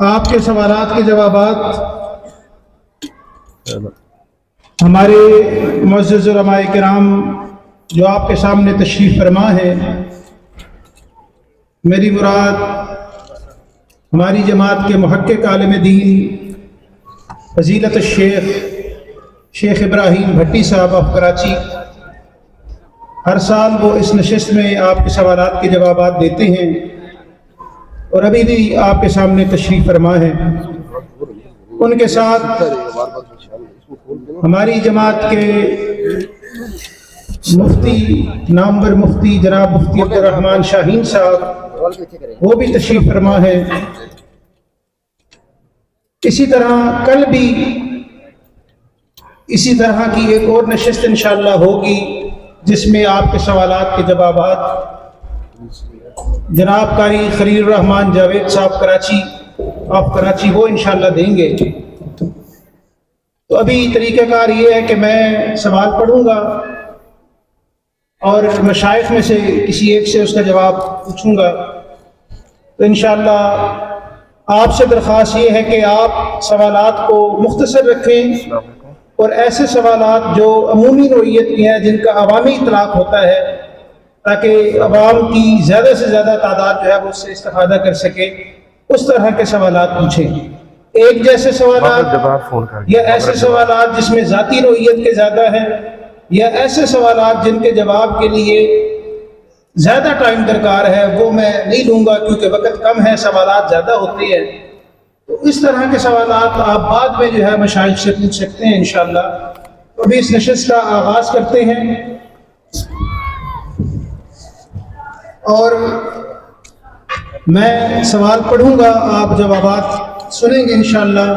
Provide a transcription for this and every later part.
آپ کے سوالات کے جوابات ہمارے معزز علماء کرام جو آپ کے سامنے تشریف فرما ہے، میری مراد ہماری جماعت کے محقق عالم دین فضیلت شیخ ابراہیم بھٹی صاحب آف کراچی، ہر سال وہ اس نشست میں آپ کے سوالات کے جوابات دیتے ہیں اور ابھی بھی آپ کے سامنے تشریف فرما ہے۔ ان کے ساتھ ہماری جماعت کے مفتی نامور مفتی جناب مفتی عبدالرحمن شاہین صاحب وہ بھی تشریف فرما ہے۔ اسی طرح کل بھی اسی طرح کی ایک اور نشست انشاءاللہ ہوگی جس میں آپ کے سوالات کے جوابات جناب قاری خلیل الرحمن جاوید صاحب کراچی وہ انشاءاللہ دیں گے۔ تو ابھی طریقہ کار یہ ہے کہ میں سوال پڑھوں گا اور مشائخ میں سے کسی ایک سے اس کا جواب پوچھوں گا۔ تو انشاءاللہ آپ سے درخواست یہ ہے کہ آپ سوالات کو مختصر رکھیں اور ایسے سوالات جو عمومی نوعیت کی ہیں جن کا عوامی اطلاق ہوتا ہے تاکہ عوام کی زیادہ سے زیادہ تعداد جو ہے وہ اس سے استفادہ کر سکے، اس طرح کے سوالات پوچھیں۔ ایک جیسے سوالات یا ایسے سوالات جس میں ذاتی نوعیت کے زیادہ ہیں یا ایسے سوالات جن کے جواب کے لیے زیادہ ٹائم درکار ہے وہ میں نہیں لوں گا کیونکہ وقت کم ہے، سوالات زیادہ ہوتے ہیں۔ تو اس طرح کے سوالات آپ بعد میں جو ہے مشائخ سے پوچھ سکتے ہیں انشاءاللہ۔ تو ابھی اس نشست کا آغاز کرتے ہیں اور میں سوال پڑھوں گا، آپ جوابات سنیں گے انشاءاللہ،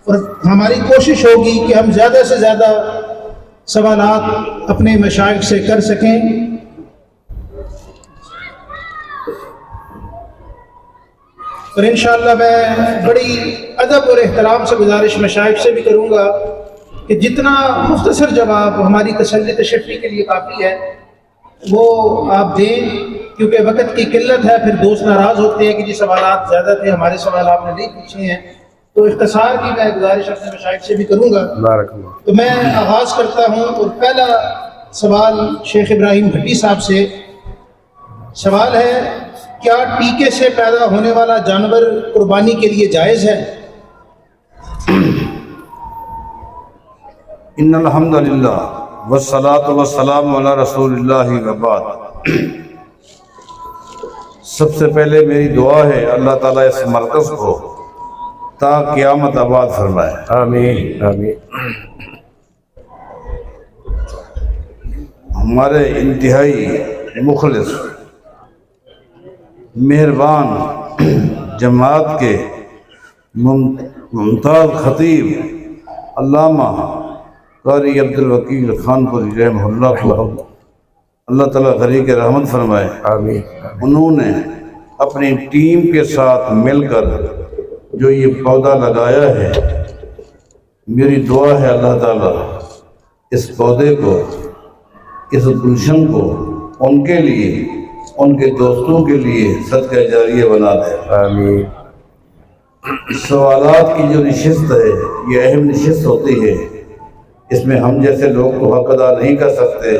اور ہماری کوشش ہوگی کہ ہم زیادہ سے زیادہ سوالات اپنے مشائخ سے کر سکیں۔ اور انشاءاللہ میں بڑی ادب اور احترام سے گزارش مشائخ سے بھی کروں گا کہ جتنا مختصر جواب ہماری تسلی تشفی کے لیے کافی ہے وہ آپ دیں، کیونکہ وقت کی قلت ہے، پھر دوست ناراض ہوتے ہیں کہ جی سوالات زیادہ تھے، ہمارے سوال آپ نے نہیں پوچھے ہیں۔ تو اختصار کی میں گزارش اپنے مشائخ سے بھی کروں گا۔ تو میں آغاز کرتا ہوں اور پہلا سوال شیخ ابراہیم بھٹی صاحب سے۔ سوال ہے، کیا ٹیکے سے پیدا ہونے والا جانور قربانی کے لیے جائز ہے؟ ان الحمد للہ والصلاۃ والسلام علی رسول اللہ وبعد۔ سب سے پہلے میری دعا ہے اللہ تعالیٰ اس مرکز کو تا قیامت آباد فرمائے، آمین آمین۔ ہمارے انتہائی مخلص مہربان جماعت کے ممتاز خطیب علامہ قاری عبدالوکیل خان پوری رحمہ اللہ کو اللہ تعالیٰ غریق رحمت فرمائے۔ آمین۔ انہوں نے اپنی ٹیم کے ساتھ مل کر جو یہ پودا لگایا ہے، میری دعا ہے اللہ تعالیٰ اس پودے کو، اس گلشن کو ان کے لیے، ان کے دوستوں کے لیے صدقہ جاریہ بنا دے۔ آمین۔ سوالات کی جو نشست ہے یہ اہم نشست ہوتی ہے، اس میں ہم جیسے لوگ تو حق ادا نہیں کر سکتے،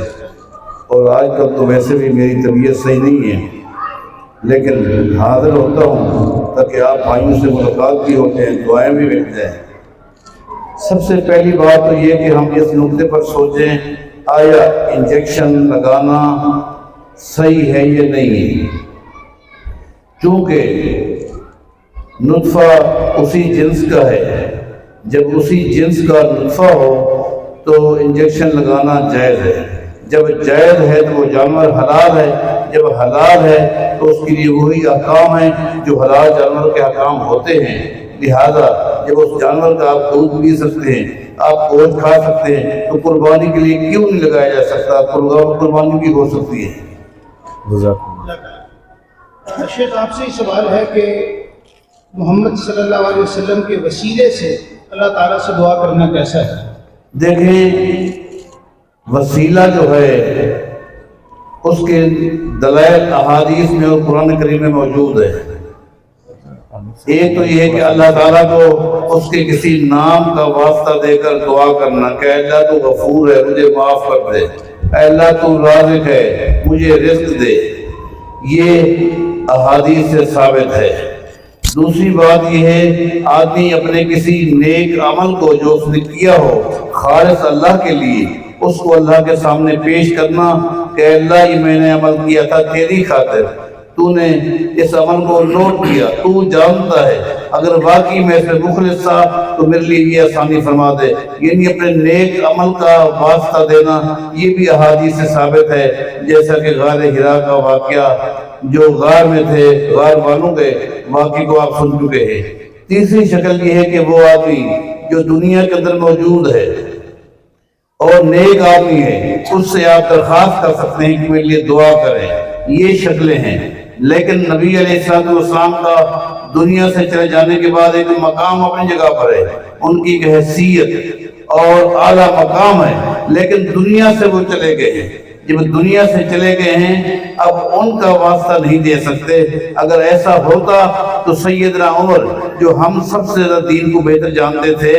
اور آج کل تو ویسے بھی میری طبیعت صحیح نہیں ہے، لیکن حاضر ہوتا ہوں تاکہ آپ بھائیوں سے ملاقات بھی ہوتے ہیں، دعائیں بھی مل جائیں۔ سب سے پہلی بات تو یہ کہ ہم اس نقطے پر سوچیں، آیا انجیکشن لگانا صحیح ہے یا نہیں؟ چونکہ نطفہ اسی جنس کا ہے، جب اسی جنس کا نطفہ ہو تو انجیکشن لگانا جائز ہے۔ جب جائز ہے تو وہ جانور حلال ہے، جب حلال ہے تو اس کے لیے وہی احکام ہیں جو حلال جانور کے احکام ہوتے ہیں، لہذا جب اس جانور کا آپ دودھ پی سکتے ہیں، آپ گوشت کھا سکتے ہیں، تو قربانی کے لیے کیوں نہیں لگایا جا سکتا؟ قربانی بھی ہو سکتی ہے۔ شیخ آپ سے یہ سوال ہے کہ محمد صلی اللہ علیہ وسلم کے وسیلے سے اللہ تعالیٰ سے دعا کرنا کیسا ہے؟ دیکھیں، وسیلہ جو ہے اس کے دلائل احادیث میں اور قرآن کریم میں موجود ہے۔ ایک تو یہ ہے کہ اللہ تعالیٰ کو اس کے کسی نام کا واسطہ دے کر دعا کرنا کہ اللہ تو غفور ہے مجھے معاف کر دے، اے اللہ تو رازق ہے مجھے رزق دے، یہ احادیث سے ثابت ہے۔ دوسری بات یہ ہے آدمی اپنے کسی نیک عمل کو جو اس نے کیا ہو خالص اللہ کے لیے اس کو اللہ کے سامنے پیش کرنا کہ اللہ یہ میں نے عمل کیا تھا تیری خاطر، تو نے اس عمل کو نوٹ کیا، تو جانتا ہے، اگر واقعی میں سے مخلص تھا تو میرے لیے یہ آسانی فرما دے۔ یعنی اپنے نیک عمل کا واسطہ دینا یہ بھی احادیث سے ثابت ہے، جیسا کہ غار حرا کا واقعہ جو غار میں تھے، غار والوں کے واقعے کو آپ سن چکے ہیں۔ تیسری شکل یہ ہے کہ وہ آدمی جو دنیا کے اندر موجود ہے اور نیک آدمی ہے اس سے آپ درخواست کر سکتے ہیں کہ میرے لیے دعا کریں، یہ شکلیں ہیں۔ لیکن نبی علیہ السلام کا دنیا سے چلے جانے کے بعد ایک مقام اپنی جگہ پر ہے، ان کی ایک حیثیت اور اعلیٰ مقام ہے، لیکن دنیا سے وہ چلے گئے ہیں۔ جب دنیا سے چلے گئے ہیں اب ان کا واسطہ نہیں دے سکتے۔ اگر ایسا ہوتا تو سیدنا عمر جو ہم سب سے زیادہ دین کو بہتر جانتے تھے،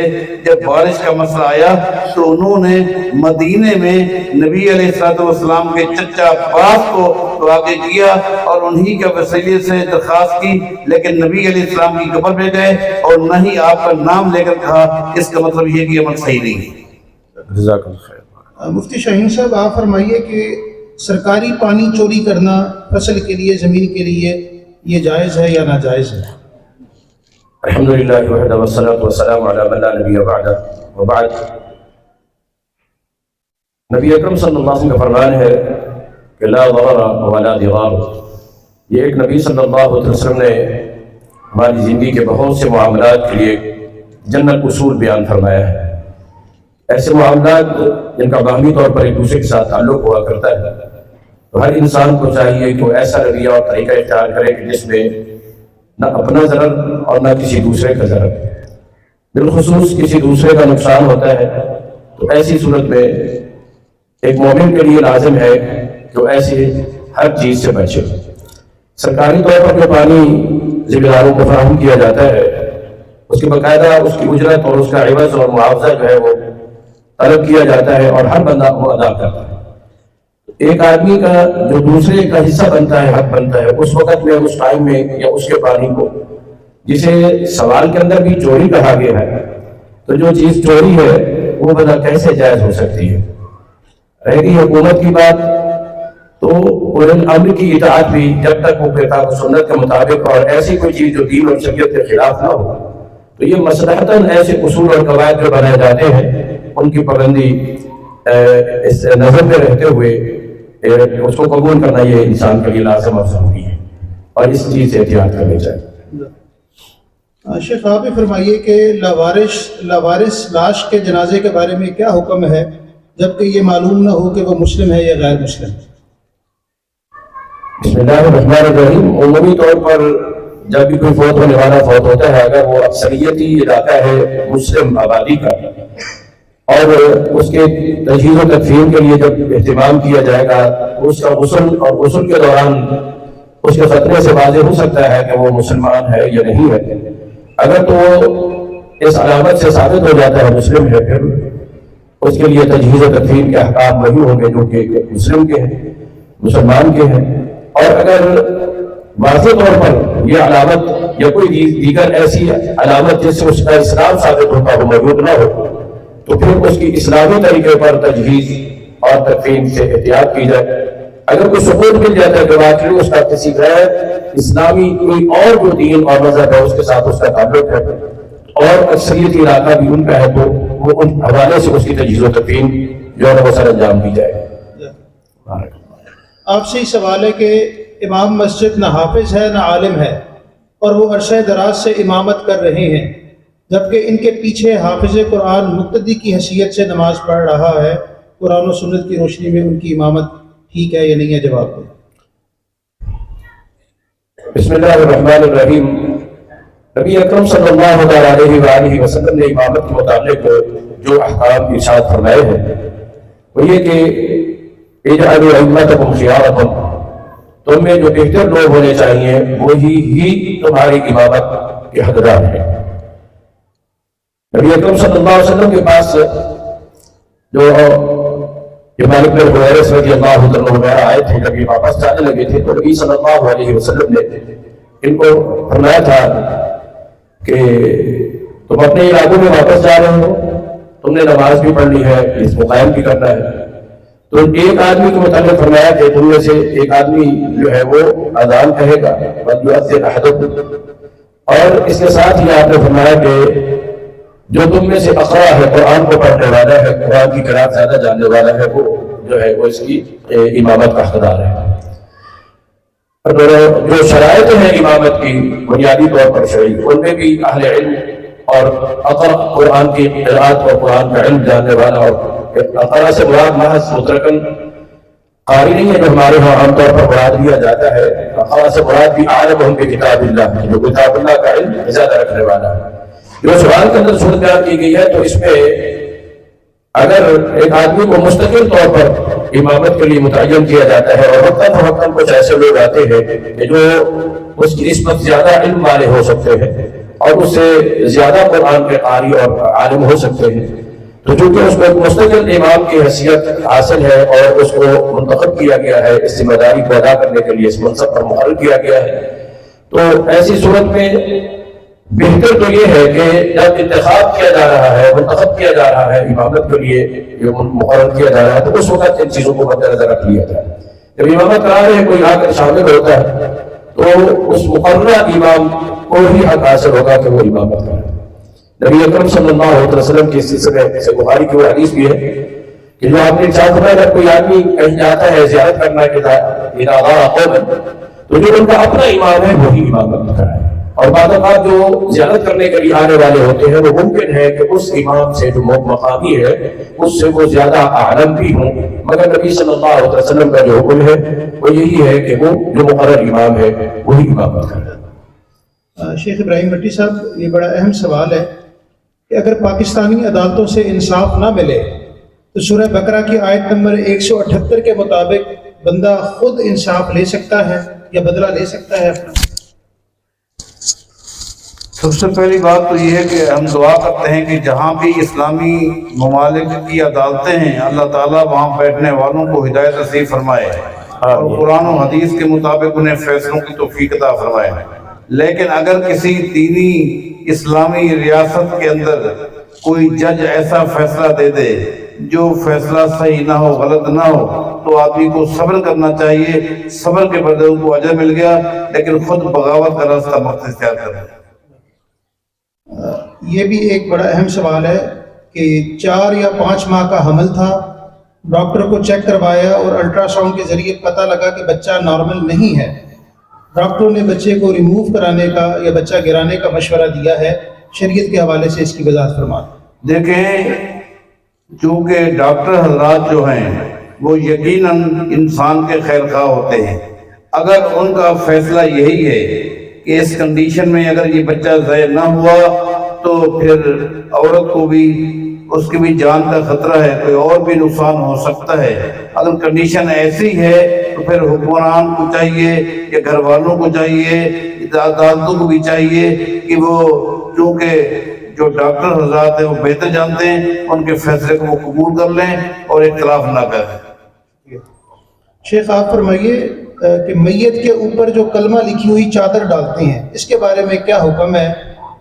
جب بارش کا مسئلہ آیا تو انہوں نے مدینے میں نبی علیہ السلام کے چچا عباس کو آگے کیا اور انہی کے وسیلے سے درخواست کی، لیکن نبی علیہ السلام کی قبر پہ گئے اور نہ ہی آپ کا نام لے کر کہا۔ اس کا مطلب یہ کہ عمل صحیح نہیں ہے۔ جزاک اللہ خیر۔ مفتی شاہین صاحب آپ فرمائیے کہ سرکاری پانی چوری کرنا فصل کے لیے، زمین کے لیے، یہ جائز ہے یا ناجائز ہے؟ الحمدللہ وحدہ والصلاة والسلام علی من لا نبی بعدہ وبعد۔ نبی اکرم صلی اللہ علیہ وسلم کا فرمان ہے کہ لا ضرر ولا ضرار۔ یہ ایک نبی صلی اللہ علیہ وسلم نے ہماری زندگی کے بہت سے معاملات کے لیے جنت اصول بیان فرمایا ہے۔ ایسے معاملات جن کا باہمی طور پر ایک دوسرے کے ساتھ تعلق ہوا کرتا ہے، تو ہر انسان کو چاہیے کہ وہ ایسا رویہ اور طریقہ اختیار کرے کہ جس میں نہ اپنا ضرر اور نہ کسی دوسرے کا ضرر، بالخصوص کسی دوسرے کا نقصان ہوتا ہے، تو ایسی صورت میں ایک مومن کے لیے لازم ہے کہ وہ ایسی ہر چیز سے بچے۔ سرکاری طور پر جو پانی ذمہ داروں کو فراہم کیا جاتا ہے اس کی باقاعدہ اس کی اجرت اور اس کا عوض اور معاوضہ جو ہے وہ طلب کیا جاتا ہے اور ہر بندہ وہ ادا کرتا ہے۔ ایک آدمی کا جو دوسرے کا حصہ بنتا ہے، حق بنتا ہے، اس وقت میں، اس ٹائم میں یا اس کے پانی کو، جسے سوال کے اندر بھی چوری کہا گیا ہے، تو جو چیز چوری ہے وہ بندہ کیسے جائز ہو سکتی ہے؟ رہ گئی حکومت کی بات، تو اولي الامر کی اطاعت بھی جب تک وہ کتاب و سنت کے مطابق اور ایسی کوئی چیز جو دین اور شریعت کے خلاف نہ ہو، تو یہ مصلحتاً ایسے اصول اور قواعد جو بنائے جاتے ہیں ان کی پابندی اس نظر میں رہتے ہوئے اس کو قبول کرنا یہ انسان کے لیے لازم اور ضروری ہے، اور اس چیز سے احتیاط کرنی چاہیے۔ شیخ آپ ہی فرمائیے کہ لاوارث لاش کے جنازے کے بارے میں کیا حکم ہے جبکہ یہ معلوم نہ ہو کہ وہ مسلم ہے یا غیر مسلم؟ بسم اللہ الرحمن الرحیم۔ عمومی طور پر جب بھی کوئی فوت ہونے والا فوت ہوتا ہے، اگر وہ اکثریتی علاقہ ہے مسلم آبادی کا، اور اس کے تجہیز و تکفین کے لیے جب اہتمام کیا جائے گا تو اس کا غسل، اور غسل کے دوران اس کے خطرے سے واضح ہو سکتا ہے کہ وہ مسلمان ہے یا نہیں ہے۔ اگر تو وہ اس علامت سے ثابت ہو جاتا ہے مسلم ہے، پھر اس کے لیے تجہیز و تکفین کے احکام وہی ہوں گے جو کہ مسلم کے ہیں، مسلمان کے ہیں۔ اور اگر واضح طور پر یہ علامت یا کوئی دیگر ایسی علامت جس سے اس کا اسلام ثابت ہوتا ہو موجود نہ ہو، تو پھر اس کی اسلامی طریقے پر تجہیز اور تکفین سے احتیاط کی جائے۔ اگر کوئی ثبوت مل جاتا ہے کہ واقعی اس کا کسی غیر اسلامی کوئی اور جو دین اور مذہب ہے اس کے ساتھ اس کا تعلق ہے اور اکثریتی علاقہ بھی ان کا ہے، تو وہ ان حوالے سے اس کی تجہیز و تکفین جو ہے وہ سر انجام دی جائے۔ آپ سے یہ سوال ہے کہ امام مسجد نہ حافظ ہے نہ عالم ہے اور وہ عرصہ دراز سے امامت کر رہے ہیں، جبکہ ان کے پیچھے حافظ قرآن مقتدی کی حیثیت سے نماز پڑھ رہا ہے، قرآن و سنت کی روشنی میں ان کی امامت ٹھیک ہے یا نہیں ہے؟ جواب دیں۔ بسم اللہ الرحمن الرحیم۔ نبی اکرم صلی اللہ علیہ وآلہ وسلم نے امامت کے متعلق جو احکام ارشاد فرمائے ہیں وہ یہ کہ اجعلوا ائمتکم خیارکم، تم میں جو بہتر لوگ ہونے چاہیے وہی ہی تمہاری امامت کے حقدار ہیں۔ نبی اکرم صلی اللہ علیہ وسلم کے پاس جو مالک بن حویرث رضی اللہ عنہ وغیرہ آئے تھے، جب یہ واپس جانے لگے تھے تو نبی صلی اللہ علیہ وسلم نے ان کو فرمایا تھا کہ تم اپنے علاقوں میں واپس جا رہے ہو، تم نے نماز بھی پڑھنی ہے، اس کو قائم بھی کرنا ہے۔ تو ایک آدمی کے متعلق فرمایا کہ تم میں سے ایک آدمی جو ہے وہ اذان کہے گا، وَلْيُؤَذِّنْ أَحَدُكُمْ، اور اس کے ساتھ ہی آپ نے فرمایا کہ جو تم میں سے اقرا ہے، قرآن کو پڑھنے والا ہے، قرآن کی قرأت زیادہ جاننے والا ہے، وہ جو ہے وہ اس کی امامت کا حقدار ہے۔ اور جو شرائط ہیں امامت کی بنیادی طور پر شرعی، ان میں بھی اہل علم اور اقرا قرآن کی قرأت اور قرآن کا علم جاننے والا، اور اقرا سے مراد محض مطلقاً قاری نہیں ہے جو ہمارے ہاں عام طور پر مراد لیا جاتا ہے، اقرا سے مراد بھی عالم بکتاب اللہ، جو کتاب اللہ کا علم زیادہ رکھنے والا ہے۔ جو سوال کے اندر صورت بیان کی گئی ہے تو اس میں اگر ایک آدمی کو مستقل طور پر امامت کے لیے متعین کیا جاتا ہے، اور وقتاً فوقتاً کچھ ایسے لوگ آتے ہیں کہ جو اس کی نسبت زیادہ علم والے ہو سکتے ہیں اور اس سے زیادہ قرآن کے قاری اور عالم ہو سکتے ہیں، تو چونکہ اس کو ایک مستقل امام کی حیثیت حاصل ہے اور اس کو منتخب کیا گیا ہے، اس ذمہ داری کو ادا کرنے کے لیے اس منصب پر مقرر کیا گیا ہے، تو ایسی صورت میں بہتر تو یہ ہے کہ جب انتخاب کیا جا رہا ہے، منتخب کیا جا رہا ہے امامت کے لیے جو مقرر کیا جا رہا ہے، تو اس وقت ان چیزوں کو مد نظر رکھ لیا جائے۔ جب امامت کرا رہے کوئی آ کر شامل ہوتا ہے تو اس مقررہ امام کو ہی حق حاصل ہوگا کہ وہ امامت کرے۔ نبی اکرم صلی اللہ علیہ وسلم کی سلسلے سے بخاری کی وہ حدیث بھی ہے کہ جو آپ نے ارشاد فرمایا اگر کوئی آدمی کہیں جاتا ہے زیارت کرنا کہ اذا غار قوما، تو جو ان کا اپنا امام ہے وہی امامت کرائے، اور بعض اوقات جو زیارت کرنے کے لیے آنے والے ہوتے ہیں وہ ممکن ہے کہ اس امام سے جو مقامی ہے اس سے وہ زیادہ اعلم بھی ہوں، مگر نبی صلی اللہ علیہ وسلم کا جو حکم ہے وہ یہی ہے کہ وہ جو مقرر امام ہے وہی امامت کرے۔ شیخ ابراہیم بھٹی صاحب، یہ بڑا اہم سوال ہے کہ اگر پاکستانی عدالتوں سے انصاف نہ ملے تو سورہ بقرہ کی آیت نمبر 178 کے مطابق بندہ خود انصاف لے سکتا ہے یا بدلہ لے سکتا ہے اپنا؟ سب سے پہلی بات تو یہ ہے کہ ہم دعا کرتے ہیں کہ جہاں بھی اسلامی ممالک کی عدالتیں ہیں اللہ تعالیٰ وہاں بیٹھنے والوں کو ہدایت نصیب فرمائے اور قرآن و حدیث کے مطابق انہیں فیصلوں کی توفیق عطا فرمائے۔ لیکن اگر کسی دینی اسلامی ریاست کے اندر کوئی جج ایسا فیصلہ دے دے جو فیصلہ صحیح نہ ہو، غلط نہ ہو، تو آدمی کو صبر کرنا چاہیے، صبر کے بدلے ان کو اجر مل گیا، لیکن خود بغاوت کا راستہ مت اختیار کرنا۔ یہ بھی ایک بڑا اہم سوال ہے کہ 4 یا 5 ماہ کا حمل تھا، ڈاکٹر کو چیک کروایا اور الٹرا ساؤنڈ کے ذریعے پتہ لگا کہ بچہ نارمل نہیں ہے، ڈاکٹروں نے بچے کو ریموو کرانے کا یا بچہ گرانے کا مشورہ دیا ہے، شریعت کے حوالے سے اس کی وضاحت فرمائیں۔ دیکھیں، چونکہ ڈاکٹر حضرات جو ہیں وہ یقیناً انسان کے خیر خواہ ہوتے ہیں، اگر ان کا فیصلہ یہی ہے کہ اس کنڈیشن میں اگر یہ بچہ ظاہر نہ ہوا تو پھر عورت کو بھی اس کی بھی جان کا خطرہ ہے، کوئی اور بھی نقصان ہو سکتا ہے، اگر کنڈیشن ایسی ہے تو پھر حکمران کو چاہیے یا گھر والوں کو چاہیے، عدالتوں کو بھی چاہیے کہ وہ چونکہ جو ڈاکٹر حضرات ہیں وہ بہتر جانتے ہیں، ان کے فیصلے کو وہ قبول کر لیں اور اختلاف نہ کریں۔ شیخ آپ فرمائیے کہ میت کے اوپر جو کلمہ لکھی ہوئی چادر ڈالتے ہیں اس کے بارے میں کیا حکم ہے،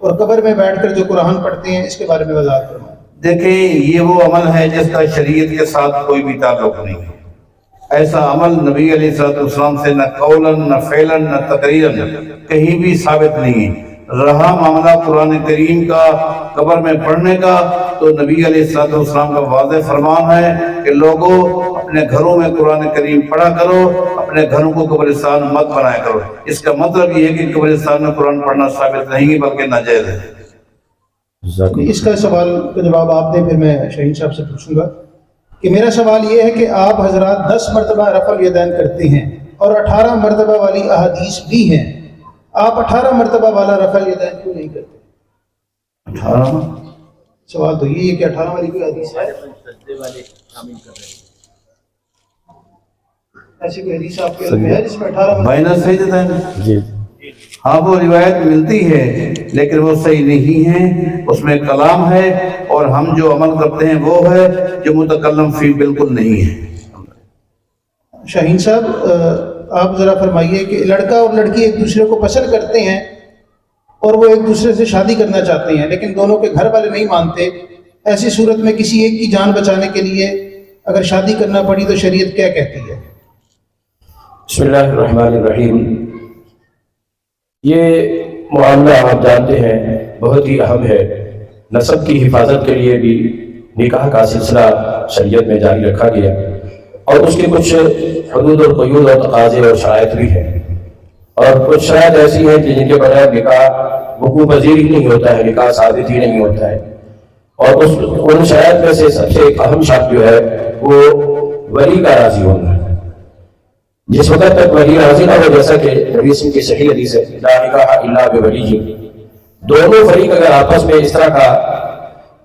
اور قبر میں بیٹھ کر جو قرآن پڑھتے ہیں اس کے بارے میں وضاحت فرمائیں۔ دیکھیں، یہ وہ عمل ہے جس کا شریعت کے ساتھ کوئی بھی تعلق نہیں ہے، ایسا عمل نبی علیہ السلام سے نہ قولاً نہ فعلاً نہ تقریراً کہیں بھی ثابت نہیں ہے۔ رہا معاملہ قرآن کریم کا قبر میں پڑھنے کا، تو نبی علیہ السلام کا واضح فرمان ہے کہ لوگوں اپنے گھروں میں قرآن کریم پڑھا کرو، اپنے گھروں کو قبرستان مت بنایا کرو۔ اس کا مطلب یہ ہے کہ قبرستان میں قرآن پڑھنا ثابت نہیں ہے بلکہ ناجائز ہے۔ اس کا سوال کا جواب آپ دیں، پھر میں شہین صاحب سے پوچھوں گا کہ میرا سوال یہ ہے کہ آپ حضرات 10 مرتبہ رفع الیدین کرتے ہیں اور 18 مرتبہ والی احادیث بھی ہیں، آپ 18 مرتبہ والا رفع الیدین کیوں نہیں کرتے؟ 18 سوال تو یہ ہے کہ 18 والی کوئی حدیث ہے؟ ایسی کوئی حدیث آپ کے علم میں ہے جس میں 18 بائنا سجدہ ہے؟ جی ہاں وہ روایت ملتی ہے لیکن وہ صحیح نہیں ہے، اس میں کلام ہے، اور ہم جو عمل کرتے ہیں وہ ہے جو متکلم فی بالکل نہیں ہے۔ شاہین صاحب آپ ذرا فرمائیے کہ لڑکا اور لڑکی ایک دوسرے کو پسند کرتے ہیں اور وہ ایک دوسرے سے شادی کرنا چاہتے ہیں، لیکن دونوں کے گھر والے نہیں مانتے، ایسی صورت میں کسی ایک کی جان بچانے کے لیے اگر شادی کرنا پڑی تو شریعت کیا کہتی ہے؟ بسم اللہ الرحمن الرحیم۔ یہ معاملہ آپ جانتے ہیں بہت ہی اہم ہے۔ نسب کی حفاظت کے لیے بھی نکاح کا سلسلہ شریعت میں جاری رکھا گیا، اور اس کے کچھ حدود اور قیود اور تقاضے اور شرائط بھی ہیں، اور کچھ شرائط ایسی ہیں کہ جن کے بغیر نکاح وقوع پذیر ہی نہیں ہوتا ہے، نکاح ثابت ہی نہیں ہوتا ہے۔ اور ان شرائط میں سے سب سے ایک اہم شرط جو ہے وہ ولی کا راضی ہونا ہے۔ جس وقت تک ولی راضی نہ ہو، جیسا کہ نبی کی صحیح حدیث ہے لا نکاح الا بولی، دونوں فریق اگر آپس میں اس طرح کا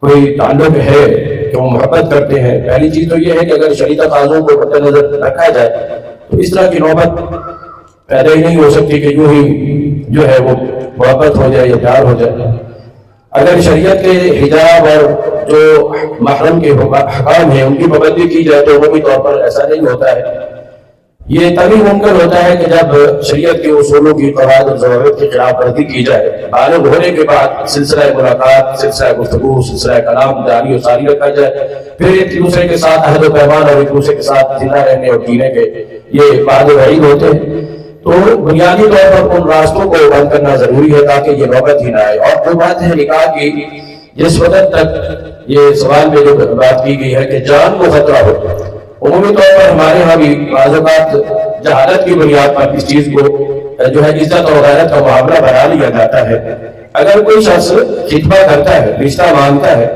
کوئی تعلق ہے کہ وہ محبت کرتے ہیں، پہلی چیز تو یہ ہے کہ اگر شرعی تقاضوں کو مد نظر رکھا جائے تو اس طرح کی نوبت پیدا ہی نہیں ہو سکتی کہ یوں ہی جو ہے وہ محبت ہو جائے یا پیار ہو جائے۔ اگر شریعت کے حجاب اور جو محرم کے حکام ہیں ان کی پابندی کی جائے تو عمومی طور پر ایسا نہیں ہوتا ہے۔ یہ تبھی ممکن ہوتا ہے کہ جب شریعت کے اصولوں کی قواعد اور ضوابط کی خلاف ورزی کی جائے، بالغ ہونے کے بعد سلسلہ ملاقات، سلسلہ گفتگو، سلسلہ کلام جاری و ساری رکھا جائے، پھر ایک دوسرے کے ساتھ عہد و پیمان اور ایک دوسرے کے ساتھ زندہ رہنے اور جینے کے یہ بعد وعید ہوتے ہیں۔ تو بنیادی طور پر ان راستوں کو بند کرنا ضروری ہے تاکہ یہ نوبت ہی نہ آئے۔ اور جو بات ہے نکاح کی، جس وقت تک یہ سوال میں جو بات کی گئی ہے کہ جان کو خطرہ ہو، عمومی طور پر ہمارے ہاں بھی بعض اوقات جہالت کی بنیاد پر اس چیز کو جو ہے عزت اور غیرت کا معاملہ بنا لیا جاتا ہے۔ اگر کوئی شخص خطبہ کرتا ہے، رشتہ مانگتا ہے،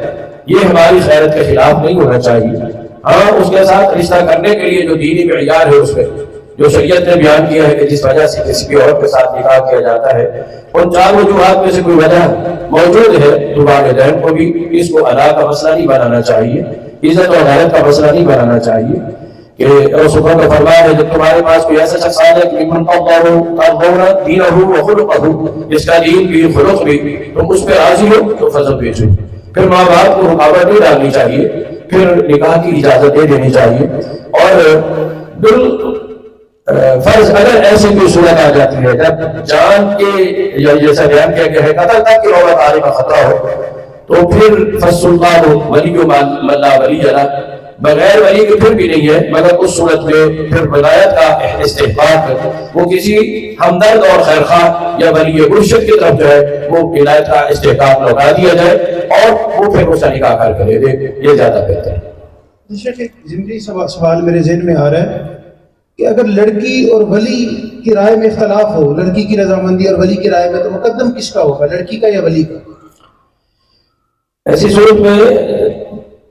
یہ ہماری خیرت کے خلاف نہیں ہونا چاہیے۔ ہاں اس کے ساتھ رشتہ کرنے کے لیے جو دینی معیار ہے، اس میں جو شریعت نے بیان کیا ہے کہ جس وجہ سے کسی بھی عورت کے ساتھ نکاح کیا جاتا ہے، ان چار وجوہات میں سے کوئی وجہ موجود ہے تو والدین کو بھی اس کو ادا کا مسئلہ نہیں بنانا چاہیے، عزت اور غیرت کا مسئلہ نہیں بنانا چاہیے۔ کہ رسول اللہ کا فرمان ہے جب تمہارے پاس کوئی ایسا شخص آ جائے کہ ممن ترضون دینہ وخلقہ، جس کا دین بھی خلق بھی تم اس پہ راضی ہو تو فضل بھیجو۔ پھر ماں باپ کو رکاوٹ نہیں ڈالنی چاہیے، پھر نکاح کی اجازت دے دینی چاہیے۔ اور فرض اگر ایسی کوئی صورت آ جاتی ہے جب جان کے یا جیسا بیان کیا گیا ہے قتل تک کی نوبت آنے کا خطرہ ہو، تو پھر فالسلطان ولی من لا ولی له، بغیر ولی کے پھر بھی نہیں ہے، مگر اس صورت میں پھر ولایت کا استحقاق وہ کسی ہمدرد اور خیرخواہ یا ولی مرشد کی طرف جو ہے وہ ولایت کا استحقاق لوٹا دیا جائے اور وہ پھر اس کا نکاح کر کے دے، یہ زیادہ بہتر ہے۔ شیخ ایک ضمنی سوال میرے ذہن میں آ رہا ہے کہ اگر لڑکی اور ولی کی رائے میں اختلاف ہو، لڑکی کی رضامندی اور ولی کی رائے میں، تو مقدم کس کا ہوگا، لڑکی کا یا ولی کا؟ ایسی صورت میں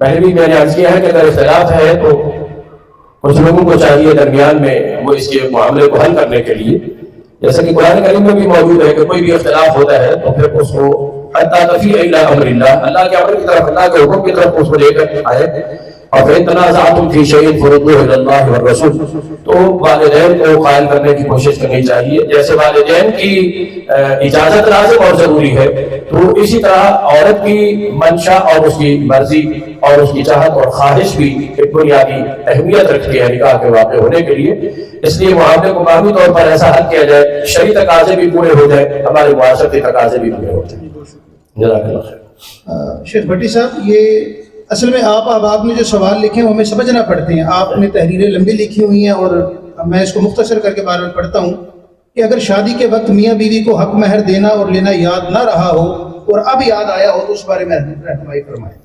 پہلے بھی میں نے عرض کیا ہے کہ اگر اختلاف ہے تو کچھ لوگوں کو چاہیے درمیان میں وہ اس کے معاملے کو حل کرنے کے لیے، جیسا کہ قرآن کریم میں بھی موجود ہے کہ کوئی بھی اختلاف ہوتا ہے تو پھر اس کو حتی تفیء الی امر اللہ، اللہ کے امر کی طرف، اللہ کے حکم کی طرف اس کو لے کر آئے۔ اور فإن تنازعتم فی شیء فردوہ الی اللہ والرسول، تو والدین کو قائل کرنے کی کوشش کرنی چاہیے۔ جیسے والدین کی اجازت لازم اور ضروری ہے، تو اسی طرح عورت کی منشا اور اس کی مرضی اور اس کی چاہت اور خواہش بھی ایک بنیادی اہمیت رکھتی ہے نکاح کے واقع ہونے کے لیے۔ اس لیے معاملے کو قانونی طور پر ایسا حل کیا جائے، شرعی تقاضے بھی پورے ہو جائے، ہمارے معاشرتی تقاضے بھی پورے ہو جائیں۔ جزاک اللہ خیر۔ شیخ بھٹی صاحب، یہ اصل میں آپ نے جو سوال لکھے ہیں وہ ہمیں سمجھنا پڑتے ہیں۔ آپ نے تحریریں لمبی لکھی ہوئی ہیں اور میں اس کو مختصر کر کے بار بار پڑھتا ہوں کہ اگر شادی کے وقت میاں بیوی کو حق مہر دینا اور لینا یاد نہ رہا ہو اور اب یاد آیا ہو تو اس بارے میں رہنمائی فرمائیں۔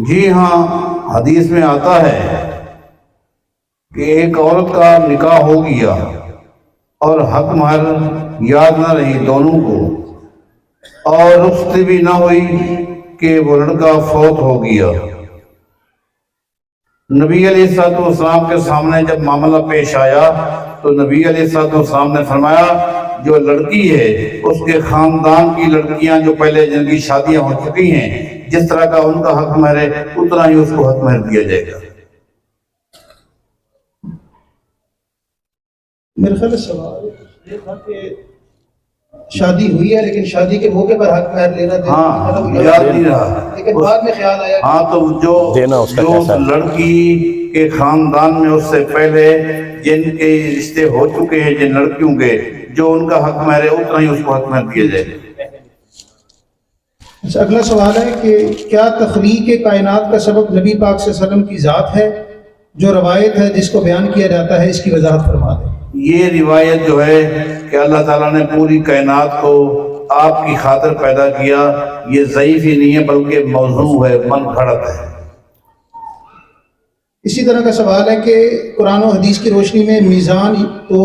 جی ہاں، حدیث میں آتا ہے کہ ایک عورت کا نکاح ہو گیا اور حق مہر یاد نہ رہی دونوں کو، اور رخصتی بھی نہ ہوئی کہ وہ لڑکا فوت ہو گیا۔ نبی علیہ السلام کے سامنے جب معاملہ پیش آیا تو نبی علیہ السلام نے فرمایا جو لڑکی ہے اس کے خاندان کی لڑکیاں جو پہلے جن کی شادیاں ہو چکی ہیں، جس طرح کا ان کا حق مہر ہے اتنا ہی اس کو حق مہر دیا جائے گا۔ میرے خیال سوال یہ تھا کہ شادی ہوئی ہے لیکن شادی کے موقع پر حق مہر لینا دینا ہاں مطلب یاد نہیں رہا، لیکن بعد میں خیال آیا ہاں تو جو دینا اس کا جو کیسا ہے؟ لڑکی کے خاندان میں اس سے پہلے جن کے رشتے ہو چکے ہیں جن لڑکیوں کے، جو ان کا حق مہر ہے اتنا ہی اس کو حق مہر دیا جائے۔ اچھا، اگلا سوال ہے کہ کیا تخلیق کائنات کا سبب نبی پاک صلی اللہ علیہ وسلم کی ذات ہے؟ جو روایت ہے جس کو بیان کیا جاتا ہے اس کی وضاحت فرما دیں۔ یہ روایت جو ہے کہ اللہ تعالیٰ نے پوری کائنات کو آپ کی خاطر پیدا کیا، یہ ضعیف ہی نہیں ہے بلکہ موضوع ہے، من گھڑت ہے۔ اسی طرح کا سوال ہے کہ قرآن و حدیث کی روشنی میں میزان تو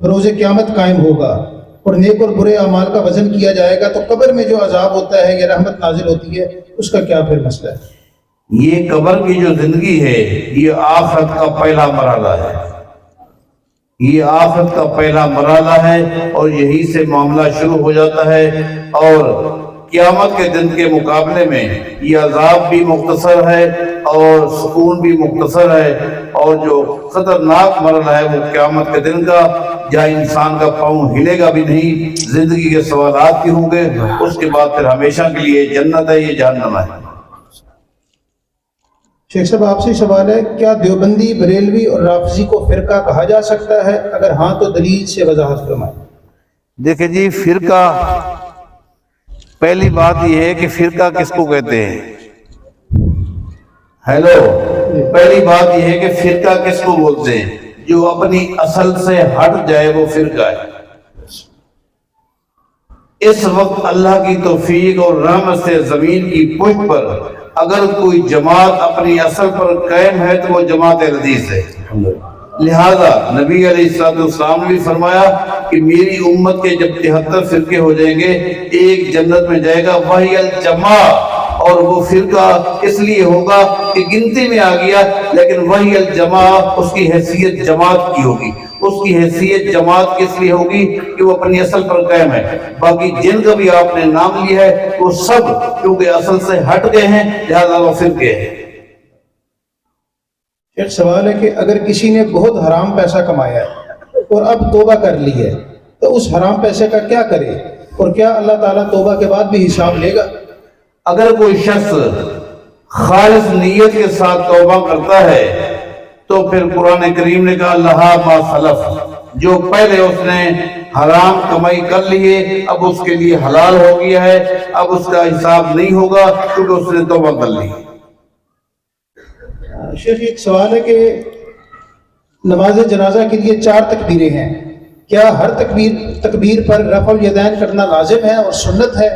روز قیامت قائم ہوگا اور نیک اور برے اعمال کا وزن کیا جائے گا، تو قبر میں جو عذاب ہوتا ہے یا رحمت نازل ہوتی ہے اس کا کیا پھر مسئلہ ہے؟ یہ قبر کی جو زندگی ہے یہ آخرت کا پہلا مرحلہ ہے، یہ آخرت کا پہلا مرحلہ ہے اور یہی سے معاملہ شروع ہو جاتا ہے، اور قیامت کے دن کے مقابلے میں یہ عذاب بھی مختصر ہے اور سکون بھی مختصر ہے، اور جو خطرناک مرحلہ ہے وہ قیامت کے دن کا، جہاں انسان کا پاؤں ہلے گا بھی نہیں، زندگی کے سوالات بھی ہوں گے، اس کے بعد پھر ہمیشہ کے لیے جنت ہے، یہ جہنم ہے۔ شیخ صاحب آپ سے سوال ہے، کیا دیوبندی، بریلوی اور رافضی کو فرقہ کہا جا سکتا ہے؟ اگر ہاں تو دلیل سے وضاحت فرمائیں۔ دیکھیں جی، فرقہ، پہلی بات یہ ہے کہ فرقہ کس کو کہتے ہیں؟ ہیلو، پہلی بات یہ ہے کہ فرقہ کس کو بولتے ہیں؟ جو اپنی اصل سے ہٹ جائے وہ فرقہ ہے۔ اس وقت اللہ کی توفیق اور رحمت سے زمین کی پشت پر اگر کوئی جماعت اپنی اصل پر قائم ہے تو وہ جماعت حدیث ہے۔ لہذا نبی علیہ السلام نے بھی فرمایا کہ میری امت کے جب 73 فرقے ہو جائیں گے، ایک جنت میں جائے گا، وہی الجماع، اور وہ فرقہ اس لیے ہوگا کہ گنتی میں آ گیا، لیکن وہی الجماع اس کی حیثیت جماعت کی ہوگی، اس کی حیثیت جماعت کس لیے ہوگی کہ وہ اپنی اصل پر قائم ہے۔ باقی جن کا بھی آپ نے نام لیا ہے وہ سب کیونکہ اصل سے ہٹ گئے ہیں، لہذا وہ فرقے ہیں۔ ایک سوال ہے کہ اگر کسی نے بہت حرام پیسہ کمایا ہے اور اب توبہ کر لی ہے تو اس حرام پیسے کا کیا کرے، اور کیا اللہ تعالیٰ توبہ کے بعد بھی حساب لے گا؟ اگر کوئی شخص خالص نیت کے ساتھ توبہ کرتا ہے تو پھر قرآن کریم نے کہا لہا ما سلف، جو پہلے اس نے حرام کمائی کر لیے اب اس کے لیے حلال ہو گیا ہے، اب اس کا حساب نہیں ہوگا کیونکہ اس نے توبہ کر لی۔ شیخ ایک سوال ہے کہ نماز جنازہ کے لیے 4 تکبیریں ہیں، کیا ہر تکبیر پر رفع الیدین کرنا لازم ہے اور سنت ہے؟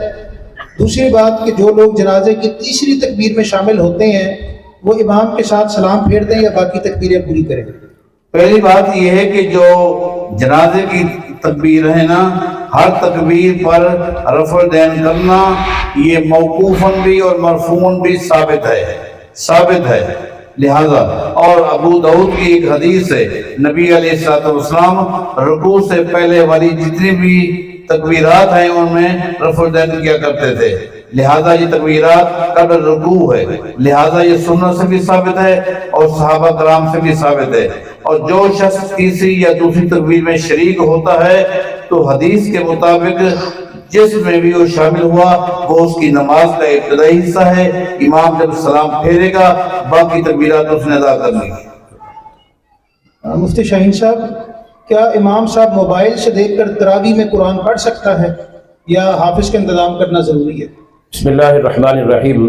دوسری بات کہ جو لوگ جنازے کی تیسری تکبیر میں شامل ہوتے ہیں وہ امام کے ساتھ سلام پھیر دیں یا باقی تکبیریں پوری کریں؟ پہلی بات یہ ہے کہ جو جنازے کی تکبیر ہے نا، ہر تکبیر پر رفع الیدین کرنا یہ موقوفاً بھی اور مرفوعاً بھی ثابت ہے۔ لہذا اور ابو داؤد کی ایک حدیث ہے، نبی علیہ السلام رکوع سے پہلے والی جتنی بھی تکبیرات ہیں ان میں رفع الیدین کیا کرتے تھے، لہذا یہ تکبیرات قبل رکوع ہے، لہذا یہ سنت سے بھی ثابت ہے اور صحابہ کرام سے بھی ثابت ہے۔ اور جو شخص تیسری یا دوسری تکبیر میں شریک ہوتا ہے تو حدیث کے مطابق جس میں بھی وہ شامل ہوا وہ اس کی نماز کا ابتدائی حصہ ہے، امام جب سلام پھیرے گا باقی تکبیرات اس نے ادا کرنی ہے۔ مفتی شاہین صاحب، کیا امام صاحب موبائل سے دیکھ کر تراویح میں قرآن پڑھ سکتا ہے یا حافظ کا انتظام کرنا ضروری ہے؟ بسم اللہ الرحمن الرحیم۔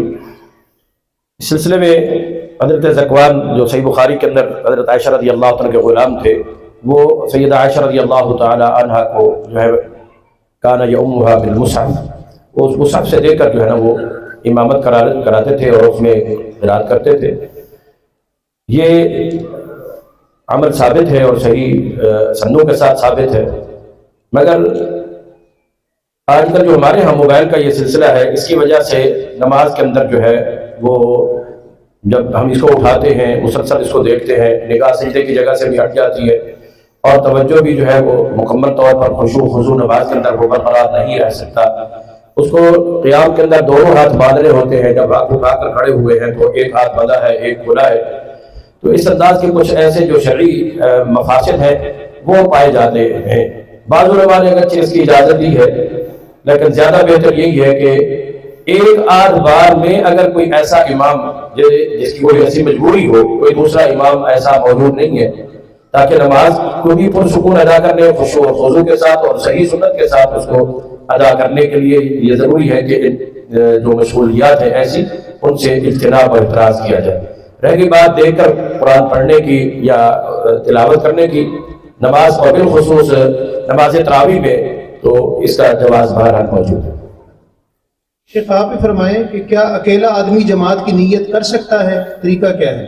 اس سلسلے میں حضرت ذکوان جو صحیح بخاری کے اندر حضرت عائشہ رضی اللہ عنہ کے غلام تھے، وہ سیدہ عائشہ رضی اللہ تعالی عنہ کو جو ہے کانا یؤمھا بالمصحف، اس مصحف سے دے کر جو ہے نا وہ امامت کراتے تھے اور اس میں قرات کرتے تھے۔ یہ عمل ثابت ہے اور صحیح سندوں کے ساتھ ثابت ہے، مگر آج کل جو ہمارے ہاں موبائل کا یہ سلسلہ ہے اس کی وجہ سے نماز کے اندر جو ہے وہ جب ہم اس کو اٹھاتے ہیں مسلسل اس کو دیکھتے ہیں، نگاہ سجدے کی جگہ سے بھی ہٹ جاتی ہے اور توجہ بھی جو ہے وہ مکمل طور پر خشوع خضوع نماز کے اندر وہ برقرار نہیں رہ سکتا۔ اس کو قیام کے اندر دونوں ہاتھ باندھنے ہوتے ہیں، جب ہاتھ اٹھا کر کھڑے ہوئے ہیں تو ایک ہاتھ بندھا ہے ایک کھلا ہے، تو اس انداز کے کچھ ایسے جو شرعی مفاسد ہیں وہ پائے جاتے ہیں۔ بعض علماء نے اگرچہ اس کی اجازت دی ہے لیکن زیادہ بہتر یہی ہے کہ ایک آدھ بار میں اگر کوئی ایسا امام جس کی کوئی ایسی مجبوری ہو، کوئی دوسرا امام ایسا موجود نہیں ہے، تاکہ نماز کو بھی پرسکون ادا کرنے، خشوع و خضوع کے ساتھ اور صحیح سنت کے ساتھ اس کو ادا کرنے کے لیے یہ ضروری ہے کہ جو مشغولیات ہیں ایسی ان سے اجتناب اور احتراز کیا جائے۔ رہ گئی بات دیکھ کر قرآن پڑھنے کی یا تلاوت کرنے کی نماز اور بالخصوص نماز تراویح میں، تو اس کا جواز بہرحال موجود ہے۔ شیخ آپ ہی فرمائیں کہ کیا اکیلا آدمی جماعت کی نیت کر سکتا ہے؟ طریقہ کیا ہے؟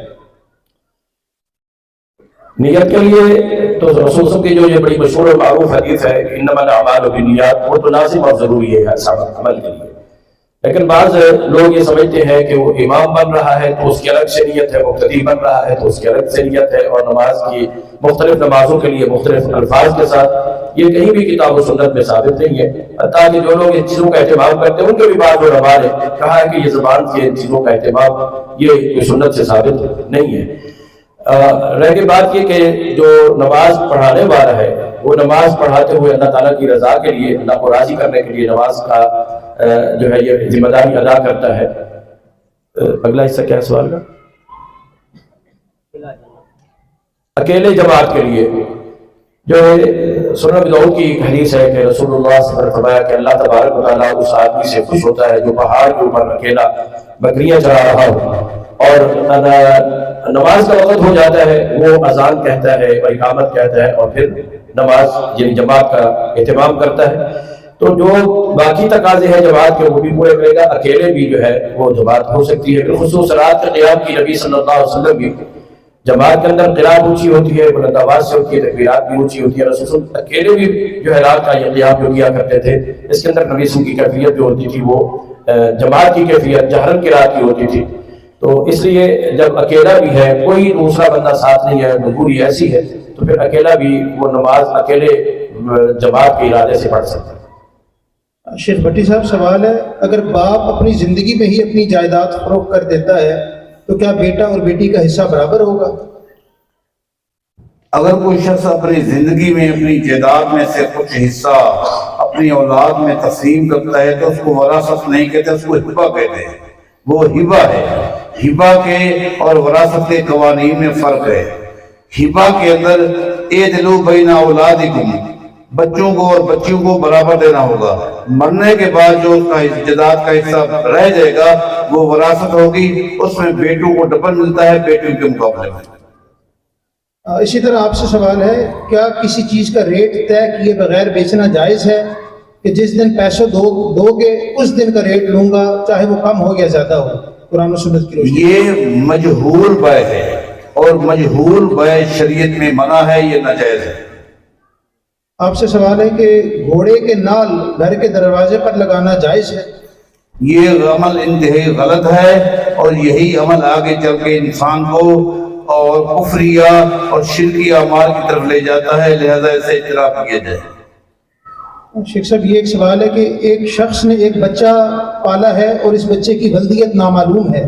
نیت کے لیے تو رسول صلی اللہ علیہ وسلم کی جو یہ بڑی مشہور اور معروف حدیث ہے کہ انما الاعمال بالنیات، وہ تو لازم اور ضروری ہے ہر عمل کے لیے، لیکن بعض لوگ یہ سمجھتے ہیں کہ وہ امام بن رہا ہے تو اس کی الگ سے نیت ہے، مقتدی بن رہا ہے تو اس کی الگ سے نیت ہے، اور نماز کی مختلف نمازوں کے لیے مختلف الفاظ کے ساتھ، یہ کہیں بھی کتاب و سنت میں ثابت نہیں ہے۔ تاکہ جو لوگ ان چیزوں کا اہتمام کرتے ہیں ان کے بھی بعض علماء نے کہا ہے کہ یہ زبان کی ان چیزوں کا اہتمام یہ سنت سے ثابت نہیں ہے۔ رہ گئی بات یہ کہ جو نماز پڑھانے والا ہے وہ نماز پڑھاتے ہوئے اللہ تعالیٰ کی رضا کے لیے، اللہ کو راضی کرنے کے لیے نماز کا جو ہے یہ ذمہ داری ادا کرتا ہے۔ اگلا حصہ کیا ہے سوال کا؟ اکیلے جماعت کے لیے جو ہے سنن ابی داؤد کی ایک حدیث ہے کہ رسول اللہ صلی اللہ علیہ وسلم نے فرمایا کہ اللہ تبارک و تعالیٰ اس آدمی سے خوش ہوتا ہے جو پہاڑ کے اوپر اکیلا بکریاں چرا رہا ہو، اور نماز کا وقت ہو جاتا ہے، وہ اذان کہتا ہے اور اقامت کہتا ہے اور پھر نماز یعنی جماعت کا اہتمام کرتا ہے۔ تو جو باقی تقاضے ہیں جماعت کے وہ بھی پورے کرے گا، اکیلے بھی جو ہے وہ جماعت ہو سکتی ہے۔ بالخصوص رات کے قیام کی نبی صلی اللہ علیہ وسلم بھی جماعت کے اندر قرات اونچی ہوتی ہے، بلند آواز سے ہوتی ہے، تکبیرات بھی اونچی ہوتی ہے۔ رسول صلی اللہ علیہ وسلم اکیلے بھی جو ہے رات کا یہ قیام جو کیا کرتے تھے، اس کے اندر نبی صلی اللہ علیہ وسلم کی کیفیت جو ہوتی تھی وہ جماعت کی کیفیت جہرن قرات کی ہوتی تھی۔ تو اس لیے جب اکیلا بھی ہے، کوئی دوسرا بندہ ساتھ نہیں ہے، مجبوری ایسی ہے، تو پھر اکیلا بھی وہ نماز اکیلے جماعت کے ارادے سے پڑھ سکتا ہے۔ شیخ بھٹی صاحب سوال ہے، اگر باپ اپنی زندگی میں ہی اپنی جائیداد فروخت کر دیتا ہے تو کیا بیٹا اور بیٹی کا حصہ برابر ہوگا؟ اگر کوئی شخص اپنی زندگی میں اپنی جائیداد میں سے کچھ حصہ اپنی اولاد میں تقسیم کرتا ہے تو اس کو وراثت نہیں کہتے، اس کو ہبہ کہتے ہیں۔ وہ ہبہ ہے۔ ہبہ کے اور وراثت کے قوانین میں فرق ہے۔ ہبہ کے اندر اعدلوا بین اولادکم، بچوں کو اور بچیوں کو برابر دینا ہوگا۔ مرنے کے بعد جو اس کا جائیداد کا حصہ رہ جائے گا وہ وراثت ہوگی، اس میں بیٹوں کو ڈبل ملتا ہے بیٹیوں کے مقابلے میں۔ اسی طرح آپ سے سوال ہے، کیا کسی چیز کا ریٹ طے کیے بغیر بیچنا جائز ہے کہ جس دن پیسے دو گے اس دن کا ریٹ لوں گا چاہے وہ کم ہو یا زیادہ ہو، قرآن و سنت کی روشنی؟ یہ مجہول بیع ہے اور مجہول بیع شریعت میں منع ہے، یہ ناجائز ہے۔ آپ سے سوال ہے کہ گھوڑے کے نال گھر کے دروازے پر لگانا جائز ہے؟ یہ عمل انتہائی غلط ہے اور یہی عمل آگے چل کے انسان کو اور کفریہ اور شرکی اعمال کی طرف لے جاتا ہے، لہذا اسے اجتناب کیا جائے۔ شیخ صاحب یہ ایک سوال ہے کہ ایک شخص نے ایک بچہ پالا ہے اور اس بچے کی ولدیت نامعلوم ہے،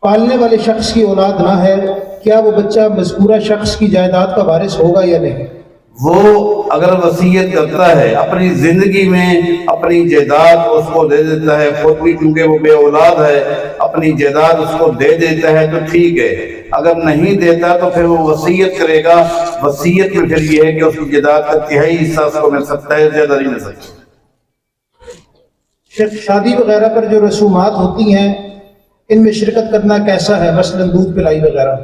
پالنے والے شخص کی اولاد نہ ہے، کیا وہ بچہ مذکورہ شخص کی جائیداد کا وارث ہوگا یا نہیں؟ وہ اگر وصیت کرتا ہے اپنی زندگی میں اپنی جائیداد اس کو دے دیتا ہے، خود بھی چونکہ وہ بے اولاد ہے اپنی جائیداد اس کو دے دیتا ہے تو ٹھیک ہے، اگر نہیں دیتا تو پھر وہ وصیت کرے گا۔ وصیت میں پھر یہ ہے کہ اس کی جائیداد کا تہائی حصہ اس کو مل سکتا ہے، زیادہ نہیں مل سکتا۔ شیخ شادی وغیرہ پر جو رسومات ہوتی ہیں ان میں شرکت کرنا کیسا ہے، مثلا دودھ پلائی وغیرہ؟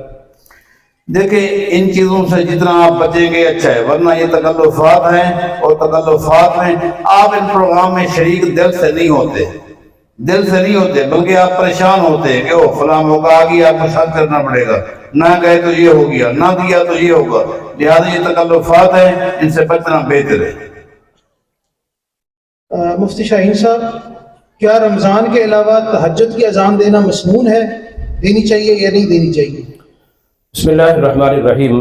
دیکھیں ان چیزوں سے جتنا آپ بچیں گے اچھا ہے، ورنہ یہ تکلفات ہیں اور تکلفات میں آپ ان پروگرام میں شریک دل سے نہیں ہوتے بلکہ آپ پریشان ہوتے ہیں کہ وہ فلاں موقع آ گیا، آپ کو شاد کرنا پڑے گا، نہ گئے تو یہ ہو گیا، نہ دیا تو یہ ہوگا، لہذا یہ تکلفات ہیں، ان سے بچنا بہتر ہے۔ مفتی شاہین صاحب، کیا رمضان کے علاوہ تہجد کی اذان دینا مسنون ہے؟ دینی چاہیے یا نہیں دینی چاہیے؟ بسم اللہ الرحمن الرحیم۔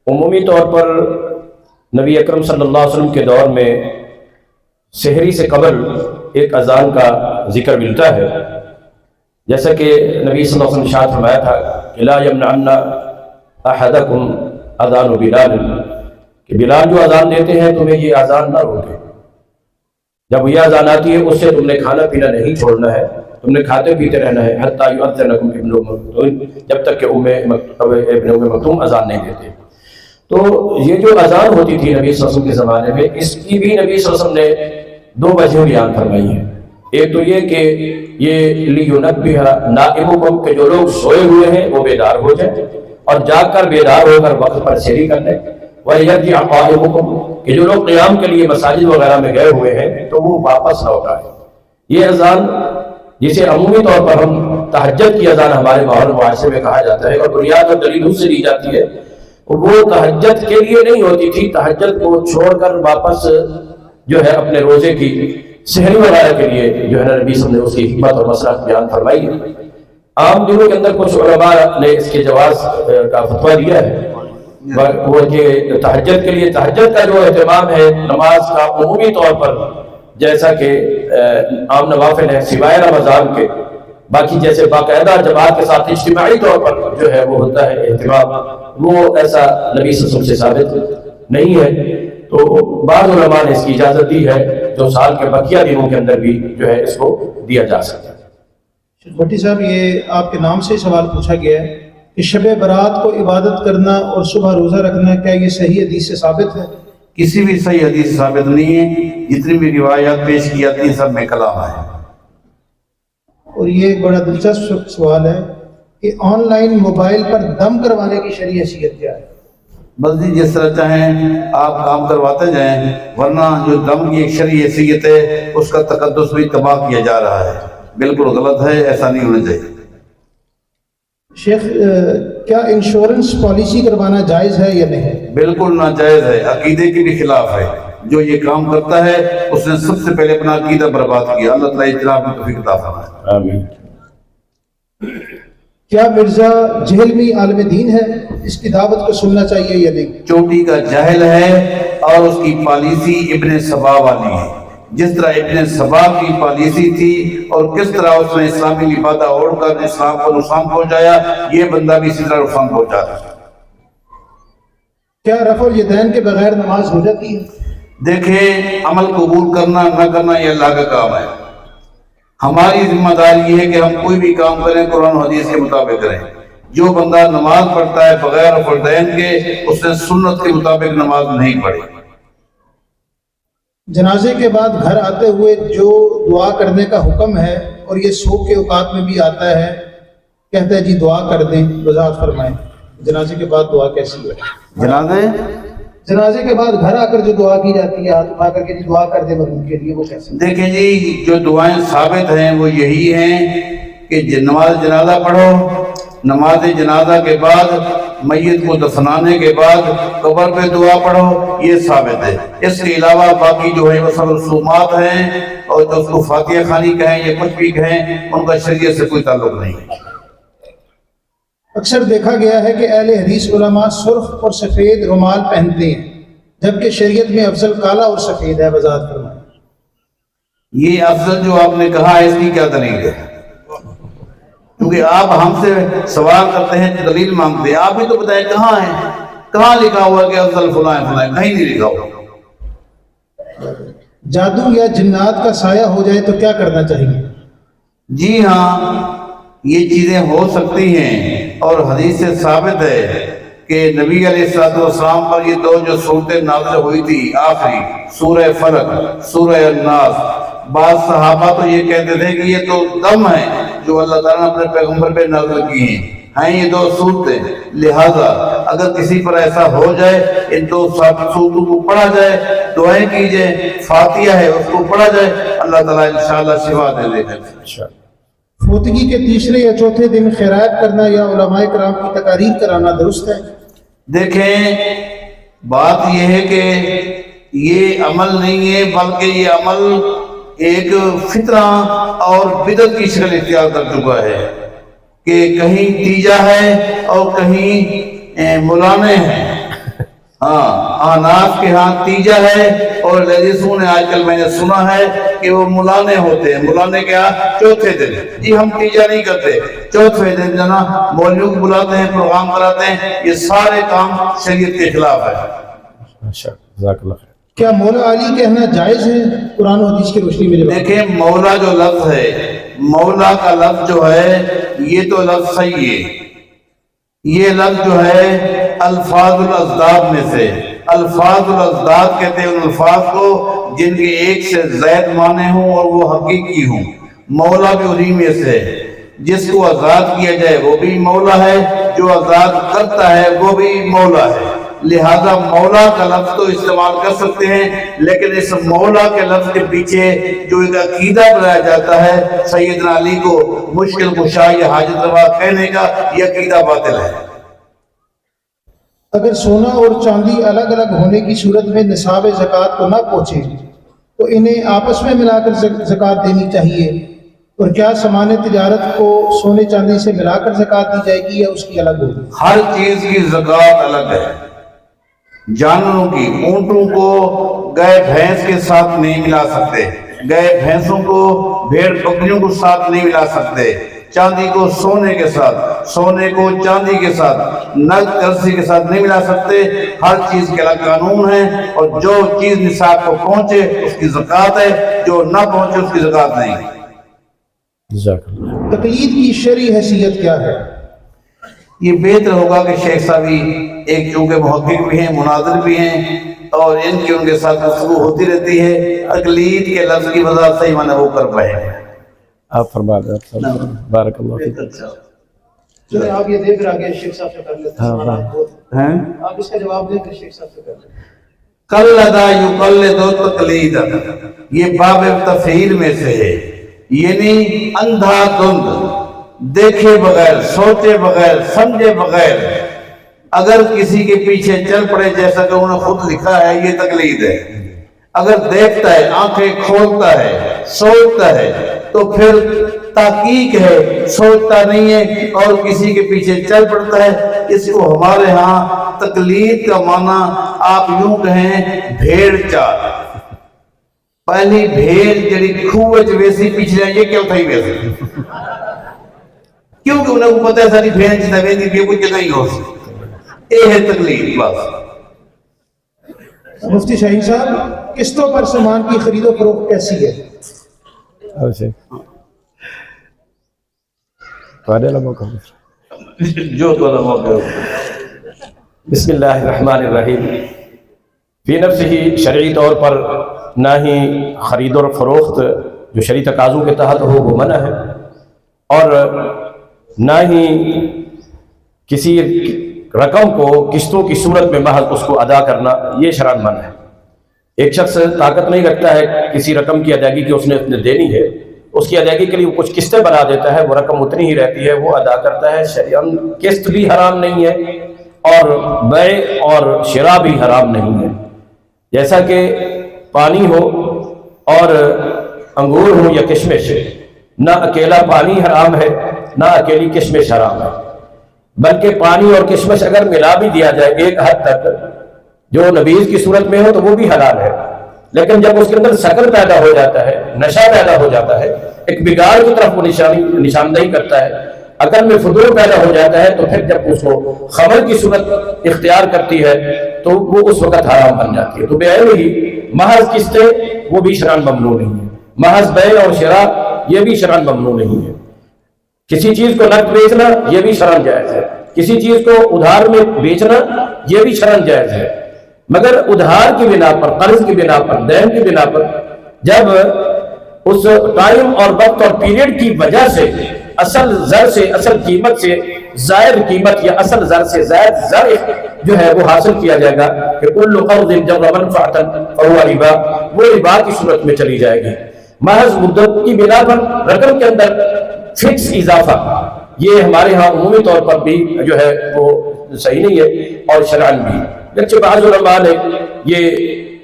عمومی طور پر نبی اکرم صلی اللہ علیہ وسلم کے دور میں سحری سے قبل ایک اذان کا ذکر ملتا ہے، جیسا کہ نبی صلی اللہ علیہ وسلم نے ارشاد فرمایا تھا کہ لا یمنعن احدکم اذان بلال، کہ بلال جو اذان دیتے ہیں تمہیں یہ اذان نہ روکے۔ جب یہ اذان آتی ہے اس سے تم نے کھانا پینا نہیں چھوڑنا ہے، تم نے کھاتے پیتے رہنا ہے، حتیٰ یؤذنکم ابن ام مکتوم، جب تک کہ ابن ام مکتوم اذان نہیں دیتے۔ تو یہ جو اذان ہوتی تھی نبی صلی اللہ علیہ وسلم کے زمانے میں، اس کی بھی نبی صلی اللہ علیہ وسلم نے 2 وجہ بیان فرمائی ہیں۔ ایک تو یہ کہ یہ لِیُنَبِّہَ نَائِمُکُم، کہ جو لوگ سوئے ہوئے ہیں وہ بیدار ہو جائیں اور جاگ کر بیدار ہو کر وقت پر سحری کر لیں، وَلْيَرْجِعْ قَائِمُکُم، کہ جو لوگ قیام کے لیے مساجد وغیرہ میں گئے ہوئے ہیں تو وہ واپس لوٹ آئے۔ یہ اذان جسے عمومی طور پر ہم تہجد کی اذان ہمارے ماحول معاشرے میں کہا جاتا ہے، اور بنیاد اور دلیل اس سے دی جاتی ہے، وہ تہجد کے لیے نہیں ہوتی تھی، تہجد کو چھوڑ کر واپس جو ہے اپنے روزے کی سحری وغیرہ کے لیے جو ہے نا نبی صلی اللہ علیہ وسلم نے اس کی حکمت اور مصلحت بیان فرمائی ہے۔ عام دنوں کے اندر کچھ علماء نے اس کے جواز کا فتویٰ دیا ہے، وہ کہ تہجد کے لیے تہجد کا جو اہتمام ہے نماز کا عمومی طور پر، جیسا کہ عام نوافل ہیں سوائے رمضان کے، باقی جیسے باقاعدہ جماعت کے ساتھ اجتماعی طور پر جو ہے وہ ہوتا ہے اہتمام، وہ ایسا نبی صلی اللہ علیہ وسلم سے ثابت نہیں ہے۔ تو بعض علماء نے اس کی اجازت دی ہے جو سال کے بقیہ دنوں کے اندر بھی جو ہے اس کو دیا جا سکتا ہے۔ بھٹی صاحب، یہ آپ کے نام سے ہی سوال پوچھا گیا ہے کہ شب برات کو عبادت کرنا اور صبح روزہ رکھنا، کیا یہ صحیح حدیث سے ثابت ہے؟ کسی بھی صحیح حدیث ثابت نہیں ہے، جتنی بھی روایات پیش کی جاتی ہیں سب میں کلام ہے۔ اور یہ ایک بڑا دلچسپ سوال ہے کہ آن لائن موبائل پر دم کروانے کی شرعی حیثیت کیا ہے؟ بس جی جس طرح چاہیں آپ کام کرواتے جائیں، ورنہ جو دم کی ایک شرعی حیثیت ہے اس کا تقدس بھی تباہ کیا جا رہا ہے، بالکل غلط ہے، ایسا نہیں ہونا چاہیے۔ شیخ، کیا انشورنس پالیسی کروانا جائز ہے یا نہیں؟ بالکل ناجائز ہے، عقیدے کے بھی خلاف ہے۔ جو یہ کام کرتا ہے اس نے سب سے پہلے اپنا عقیدہ برباد کیا۔ اللہ تعالیٰ اجتناب کی توفیق عطا فرمائے۔ آمین۔ کیا مرزا جہلمی عالم دین ہے؟ اس کی دعوت کو سننا چاہیے یا نہیں؟ چوٹی کا جاہل ہے اور اس کی پالیسی ابن سبا والی ہے۔ جس طرح ابن سبا کی پالیسی تھی اور کس طرح اس نے اسلامی لبادہ اوڑھ کر اسلام کو نقصان پہنچایا، یہ بندہ بھی اسی طرح نقصان پہنچا رہا ہے۔ کیا رفع الیدین کے بغیر نماز ہو جاتی ہے؟ دیکھیں، عمل قبول کرنا نہ کرنا یہ اللہ کا کام ہے۔ ہماری ذمہ داری یہ ہے کہ ہم کوئی بھی کام کریں قرآن و حدیث کے مطابق کریں۔ جو بندہ نماز پڑھتا ہے بغیر رفع الیدین کے، اس نے سنت کے مطابق نماز نہیں پڑھی۔ جنازے کے بعد گھر آتے ہوئے جو دعا کرنے کا حکم ہے اور یہ سوگ کے اوقات میں بھی آتا ہے، کہتا ہے جی دعا کر دیں، وضاحت فرمائیں جنازے کے بعد دعا کیسی ہے؟ جنازے کے بعد گھر آ کر جو دعا کی جاتی ہے، ہاتھ اٹھا کر کے جی دعا کر دیں مرحوم کے لیے، وہ کیسے؟ دیکھیں جی، جو دعائیں ثابت ہیں وہ یہی ہیں کہ نماز جنازہ پڑھو، نماز جنازہ کے بعد میت کو دفنانے کے بعد قبر پہ دعا پڑھو، یہ ثابت ہے۔ اس کے علاوہ باقی جو ہے وہ سب رسومات ہیں، اور جو اس کو فاتحہ خوانی کہیں یا کچھ بھی کہیں، ان کا شریعت سے کوئی تعلق نہیں۔ اکثر دیکھا گیا ہے کہ اہل حدیث علماء سرخ اور سفید رومال پہنتے ہیں، جبکہ شریعت میں افضل کالا اور سفید ہے، وضاحت فرمائیں۔ یہ افضل جو آپ نے کہا ہے اس کی کیا دلیل ہے؟ کیونکہ آپ ہم سے سوال کرتے ہیں تو دلیل مانگتے ہیں، آپ بھی تو بتائیں کہاں ہے، کہاں لکھا ہوا کہ افضل فلاں فلاں؟ کہیں نہیں لکھا ہوا۔ جادو یا جنات کا سایہ ہو جائے تو کیا کرنا چاہیے؟ جی ہاں، یہ چیزیں ہو سکتی ہیں، اور حدیث سے ثابت ہے کہ نبی علیہ السلام پر یہ دو جو صورتیں نازل ہوئی تھی، آخری سورہ فلق، سورہ الناس، بعض صحابہ تو یہ کہتے تھے کہ یہ تو دم ہے جو اللہ تعالیٰ نے اپنے پیغمبر پہ نازل کی ہیں یہ دو صورتیں، لہذا اگر کسی پر ایسا ہو جائے، ان دو صورتوں کو پڑھا جائے، دعائیں کی جائے، فاتحہ ہے اس کو پڑھا جائے، اللہ تعالیٰ انشاءاللہ شفا دے دے گا۔ فوتگی کے تیسرے یا چوتھے دن خیرات کرنا یا علماء کرام کی تقاریر کرانا درست ہے؟ دیکھیں، بات یہ ہے کہ یہ عمل نہیں ہے، بلکہ یہ عمل ایک فطرہ اور بدعت کی شکل اختیار کر چکا ہے کہ کہیں تیجا ہے اور کہیں مولانے ہیں۔ احناف کے ہاں تیجا ہے، اور لیڈیزوں نے آج کل میں نے سنا ہے کہ وہ مولانے ہوتے ہیں۔ مولانے کیا؟ چوتھے دن۔ جی ہم تیجا نہیں کرتے، چوتھے دن جنا مولوی کو بلاتے ہیں، پروگرام کراتے ہیں، یہ سارے کام شریعت کے خلاف ہے۔ جزاک اللہ خیر۔ کیا مولا علی کہنا جائز ہے قرآن و حدیث کی روشنی میں؟ دیکھیں مولا جو لفظ ہے، مولا کا لفظ جو ہے یہ تو لفظ صحیح ہے، یہ لفظ جو ہے الفاظ الازداد میں سے، الفاظ الازداد کہتے ہیں ان الفاظ کو جن کے ایک سے زائد معنی ہوں اور وہ حقیقی ہوں۔ مولا بھی انہی میں سے ہے، جس کو آزاد کیا جائے وہ بھی مولا ہے، جو آزاد کرتا ہے وہ بھی مولا ہے۔ لہذا مولا کا لفظ تو استعمال کر سکتے ہیں، لیکن اس مولا کے لفظ کے پیچھے جو ایک عقیدہ بنایا جاتا ہے سیدنا علی کو مشکل کشا یا حاجت روا کہنے کا، یہ عقیدہ باطل ہے۔ اگر سونا اور چاندی الگ الگ ہونے کی صورت میں نصاب زکوٰۃ کو نہ پہنچے تو انہیں آپس میں ملا کر زکوٰۃ دینی چاہیے، اور کیا سامان تجارت کو سونے چاندی سے ملا کر زکوٰۃ دی جائے گی یا اس کی الگ ہوگی؟ ہر چیز کی زکوٰۃ الگ ہے۔ جانوروں کی، اونٹوں کو گائے بھینس کے ساتھ نہیں ملا سکتے، گائے بھینسوں کو بھیڑ بکریوں کو ساتھ نہیں ملا سکتے، چاندی کو سونے کے ساتھ، سونے کو چاندی کے ساتھ، نقد کرنسی کے ساتھ نہیں ملا سکتے۔ ہر چیز کے الگ قانون ہے، اور جو چیز نصاب کو پہنچے اس کی زکوٰۃ ہے، جو نہ پہنچے اس کی زکوٰۃ نہیں۔ تقلید کی شرعی حیثیت کیا ہے؟ یہ بہتر ہوگا کہ شیخ صاحب ایک چونکہ محقق بھی ہیں، مناظر بھی ہیں، اور ان کی ان کے ساتھ گفتگو ہوتی رہتی ہے، تقلید کے لفظ کی وضاحت صحیح معنی وہ کر پائے۔ آپ فرما دیں، بارک اللہ فیک۔ چلیں آپ یہ دیکھ رہا کہ شیخ صاحب سے کر لیتے ہیں، آپ اس کا جواب دیں کہ شیخ صاحب سے کر لیتے ہیں۔ قلدہ یقلد تقلید، یہ باب تفعیل میں سے ہے، یعنی اندھا دھند، دیکھے بغیر، سوچے بغیر، سمجھے بغیر اگر کسی کے پیچھے چل پڑے، جیسا کہ انہوں نے خود لکھا ہے، یہ تقلید ہے۔ اگر دیکھتا ہے، آنکھیں کھولتا ہے، سوچتا ہے، تو پھر تحقیق ہے، سوچتا نہیں ہے اور کسی کے پیچھے چل پڑتا ہے۔ اس کو ہمارے ہاں تقلید کا معنی آپ یوں کہیں بھیڑ چال۔ پہلی بھیڑ جڑی کھوہ چ ویسی پیچھے یہ کیوں تھئی ویسی، کیونکہ انہیں کو پتہ ہے ساری بھیڑ جتا ویسی بھی کوئی جگہ ہی ہو سکتی۔ یہ ہے تقلید بس۔ مفتی شاہین صاحب، قسطوں پر سامان کی خرید و فروخت کیسی ہے؟ جو تو موقع ہو۔ بسم اللہ الرحمن الرحیم۔ فی نفسہ شرعی طور پر نہ ہی خرید و فروخت جو شرعی تقاضوں کے تحت ہو وہ منع ہے، اور نہ ہی کسی رقم کو قسطوں کی صورت میں محض اس کو ادا کرنا یہ شرعاً منع ہے۔ ایک شخص طاقت نہیں رکھتا ہے کسی رقم کی ادائیگی کی اس نے دینی ہے، اس کی ادائیگی کے لیے وہ کچھ قسطیں بنا دیتا ہے، وہ رقم اتنی ہی رہتی ہے، وہ ادا کرتا ہے۔ شرعاً قسط بھی حرام نہیں ہے اور بیع اور شراء بھی حرام نہیں ہے۔ جیسا کہ پانی ہو اور انگور ہو یا کشمش، نہ اکیلا پانی حرام ہے نہ اکیلی کشمش حرام ہے، بلکہ پانی اور کشمش اگر ملا بھی دیا جائے ایک حد تک جو نبیذ کی صورت میں ہو تو وہ بھی حلال ہے، لیکن جب اس کے اندر سکر پیدا ہو جاتا ہے، نشہ پیدا ہو جاتا ہے، ایک بگاڑ کی طرف وہ نشاندہی کرتا ہے، عقل میں فضول پیدا ہو جاتا ہے، تو پھر جب اس کو خمر کی صورت اختیار کرتی ہے تو وہ اس وقت حرام بن جاتی ہے۔ تو بعینہ ہی محض قسطیں وہ بھی شرعاً ممنوع نہیں ہے، محض بیع اور شراء یہ بھی شرعاً ممنوع نہیں ہے۔ کسی چیز کو نقد بیچنا یہ بھی شرعاً جائز ہے، کسی چیز کو ادھار میں بیچنا یہ بھی شرعاً جائز ہے، مگر ادھار کی بنا پر، قرض کی بنا پر، دین کی بنا پر جب اس ٹائم اور وقت اور پیریڈ کی وجہ سے اصل زر سے، اصل قیمت سے زائد قیمت یا اصل زر سے زائد زر جو ہے وہ حاصل کیا جائے گا کہ کل قرض جر منفعۃ فہو ربا، وہ ربا کی صورت میں چلی جائے گی۔ محض مدت کی بنا پر رقم کے اندر فکس اضافہ یہ ہمارے ہاں عمومی طور پر بھی جو ہے وہ صحیح نہیں ہے اور شرعاً بھی، لیکن بعض علماء نے یہ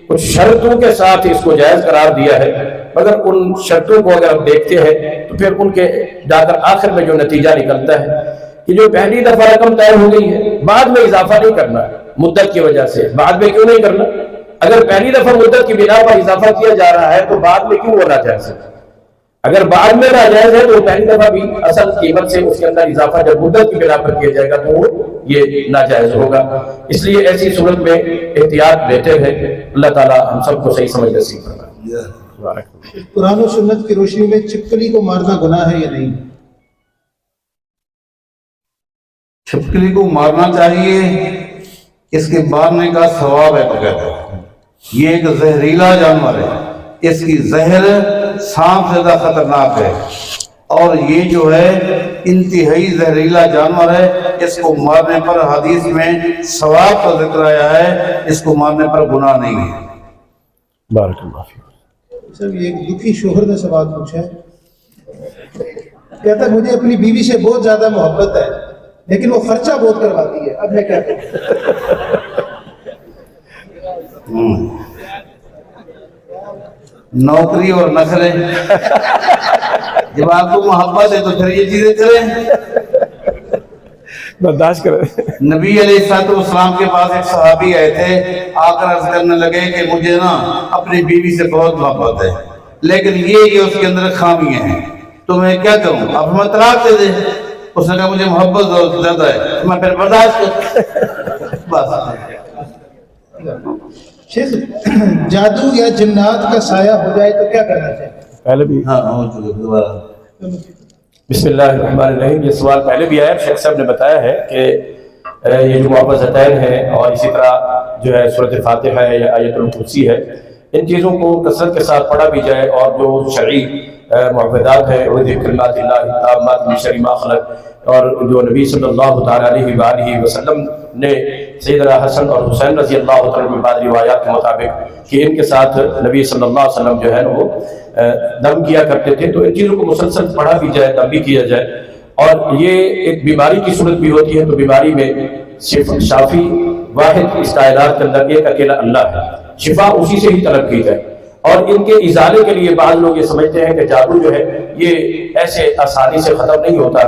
کچھ شرطوں کے ساتھ اس کو جائز قرار دیا ہے، مگر ان شرطوں کو اگر آپ دیکھتے ہیں تو پھر ان کے جا کر آخر میں جو نتیجہ نکلتا ہے کہ جو پہلی دفعہ رقم طے ہو گئی ہے بعد میں اضافہ نہیں کرنا مدت کی وجہ سے، بعد میں کیوں نہیں کرنا؟ اگر پہلی دفعہ مدت کی بنا پر اضافہ کیا جا رہا ہے تو بعد میں کیوں ہونا چاہیے؟ اگر بعد میں ناجائز ہے تو پہلی دفعہ بھی اصل قیمت سے اس کے اندر اضافہ جب مدت کی بنا پر کیا جائے گا تو وہ یہ ناجائز ہوگا. اس لیے ایسی صورت میں احتیاط بہتر ہے. اللہ تعالیٰ ہم سب کو صحیح سمجھ نصیب فرمائے. قرآن و سنت کی روشنی میں چھپکلی کو مارنا گناہ ہے یا نہیں؟ چھپکلی کو مارنا چاہیے، اس کے مارنے کا ثواب ہے بقاعدہ. یہ ایک زہریلا جانور ہے، اس کی زہر سانپ سے زیادہ خطرناک ہے، اور یہ جو ہے انتہائی زہریلا جانور ہے. اس کو مارنے پر حدیث میں ثواب کا ذکر آیا ہے، اس کو مارنے پر گناہ نہیں ہے. بارک اللہ فیک. سر یہ ایک دکھی شوہر نے سوال پوچھا ہے، کہتا ہے مجھے اپنی بیوی سے بہت زیادہ محبت ہے لیکن وہ خرچہ بہت کرواتی ہے، اب میں کیا کروں؟ نوکری اور نخرے. جب آپ کو محبت ہے تو پھر یہ چیزیں کریں. برداشت کریں. نبی علیہ السلام کے پاس ایک صحابی آئے تھے، آ کر عرض کرنے لگے کہ مجھے نا اپنی بیوی سے بہت محبت ہے لیکن یہ اس کے اندر خامیاں ہیں، تو میں کیا کروں؟ اب ہمیں طلاق دے دے. اس نے کہا مجھے محبت بہت زیادہ ہے، میں پھر برداشت کر. بس. شیخ جادو یا جنات کا سایہ ہو جائے تو کیا کرنا چاہیے؟ پہلے بھی ہاں دوبارہ. بسم اللہ الرحمن الرحیم. یہ سوال پہلے بھی آیا. شیخ صاحب نے بتایا ہے کہ یہ جو معوذتین ہیں اور اسی طرح جو ہے سورۃ فاتحہ ہے یا آیت الکرسی ہے، ان چیزوں کو کثرت کے ساتھ پڑھا بھی جائے، اور جو شرعی معوذات ہیں اعوذ بکلمات اللہ التامات من شر ما خلق، اور جو نبی صلی اللہ تعالیٰ علیہ وآلہ وسلم نے سیدنا حسن اور حسین رضی اللہ تعالیٰ عنہ بعض روایات کے مطابق کہ ان کے ساتھ نبی صلی اللہ علیہ وسلم جو ہے وہ دم کیا کرتے تھے، تو ان چیزوں کو مسلسل پڑھا بھی جائے، دم بھی کیا جائے. اور یہ ایک بیماری کی صورت بھی ہوتی ہے، تو بیماری میں شافی واحد اس کائنات کے اندر ایک اکیلا اللہ ہے، شفا اسی سے ہی طلب کی جائے. اور ان کے ازالے کے لیے بعض لوگ یہ سمجھتے ہیں کہ جادو جو ہے یہ ایسے آسانی سے ختم نہیں ہوتا،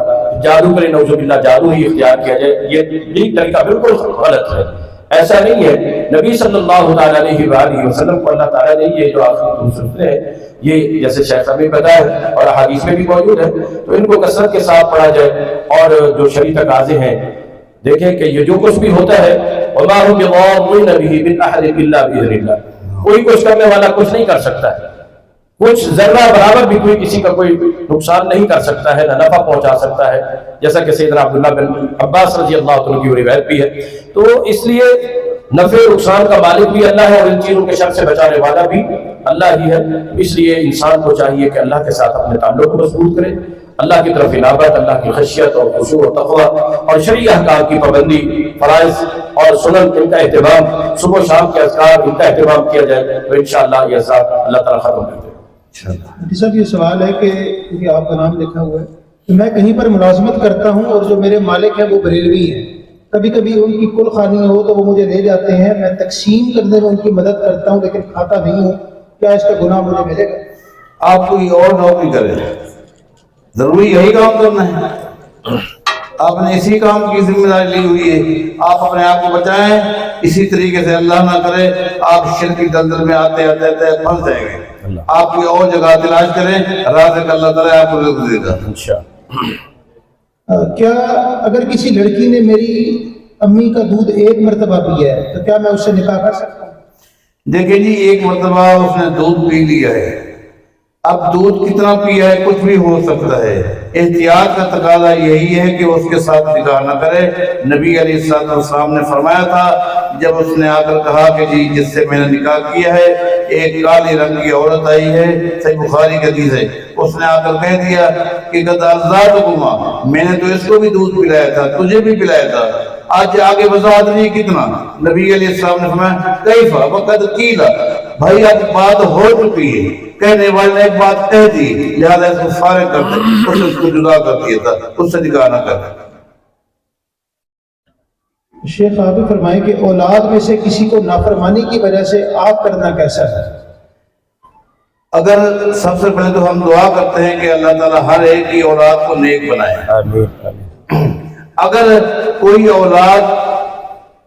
جادو کرے نعوذ باللہ جادو ہی اختیار کیا جائے. یہ طریقہ بالکل غلط ہے، ایسا نہیں ہے. نبی صلی اللہ تعالیٰ علیہ وآلہ وسلم کو اللہ تعالیٰ نے یہ جو آخری سلسلے ہیں، یہ جیسے شیخ صاحب نے بتایا اور حدیث میں بھی موجود ہے، تو ان کو کثرت کے ساتھ پڑھا جائے. اور جو شرعی تقاضے ہیں، دیکھیں کہ یہ جو کچھ بھی ہوتا ہے وَمَا هُمْ بِضَارِّينَ بِهِ مِنْ أَحَدٍ إِلَّا بِإِذْنِ اللَّهِ، کوئی کچھ کرنے والا کچھ نہیں کر سکتا ہے، کچھ ذرہ برابر بھی کوئی کسی کا کوئی نقصان نہیں کر سکتا ہے، نہ نفع پہنچا سکتا ہے، جیسا کہ سیدنا عبداللہ بن عباس رضی اللہ عنہ کی روایت بھی ہے. تو اس لیے نفع نقصان کا مالک بھی اللہ ہے اور ان چیزوں کے شر سے بچانے والا بھی اللہ ہی ہے. اس لیے انسان کو چاہیے کہ اللہ کے ساتھ اپنے تعلق کو مضبوط کرے، اللہ کی طرف انابت، اللہ کی خشیت اور خشوع و تقوی اور شرعی احکام کی پابندی، فرائض اور سنن ان کا اہتمام، صبح و شام کے اذکار ان کا اہتمام کیا جائے تو انشاءاللہ یہ عذاب اللہ تعالیٰ ختم کر دے. حافظ صاحب یہ سوال ہے کہ کیونکہ آپ کا نام لکھا ہوا ہے کہ میں کہیں پر ملازمت کرتا ہوں اور جو میرے مالک ہیں وہ بریلوی ہیں، کبھی کبھی ان کی کل خانی ہو تو وہ مجھے لے جاتے ہیں، میں تقسیم کرنے میں ان کی مدد کرتا ہوں لیکن کھاتا نہیں ہوں، کیا اس کا گناہ مجھے ملے گا؟ آپ کوئی اور نوکری کریں، ضروری یہی کام کرنا ہے. آپ نے اسی کام کی ذمہ داری لی ہوئی ہے، آپ اپنے آپ کو بچائیں. اسی طریقے سے اللہ نہ کرے آپ شرک کی دلدل میں آتے آتے پھنس جائیں گے. آپ کوئی اور جگہ تلاش کریں، رازق اللہ تعالیٰ آپ کو رزق دے گا. کیا اگر کسی لڑکی نے میری امی کا دودھ ایک مرتبہ پیا ہے تو کیا میں اس سے نکاح کر سکتا ہوں؟ دیکھیں جی، ایک مرتبہ اس نے دودھ پی لیا ہے، اب دودھ کتنا پیا ہے کچھ بھی ہو سکتا ہے. احتیاط کا تقاضا یہی ہے کہ اس کے ساتھ نکاح نہ کرے. نبی علیہ السلام نے فرمایا تھا جب اس نے آ کر کہا کہ جی جس سے میں نے نکاح کیا ہے ایک کالی رنگ کی عورت آئی ہے، صحیح بخاری کی حدیث ہے، اس نے آ کر کہہ دیا کہ قد ازادکما، میں نے تو اس کو بھی دودھ پلایا تھا تجھے بھی پلایا تھا. آج آگے وضاحت نہیں کتنا. نبی علیہ السلام نے فرمایا کیف وقد قیل، بھائی اب بات ہو چکی ہے، کہنے والے نے ایک بات کہہ دی لہذا اس کو فارغ کر دے، اس کو جدا کر دیا تھا، اس سے نکاح نہ کر. شیخ آپ بھی فرمائیں کہ اولاد میں سے کسی کو نافرمانی کی وجہ سے آگ کرنا کیسا ہے؟ اگر سب سے پہلے تو ہم دعا کرتے ہیں کہ اللہ تعالیٰ ہر ایک کی اولاد کو نیک بنائے. اگر کوئی اولاد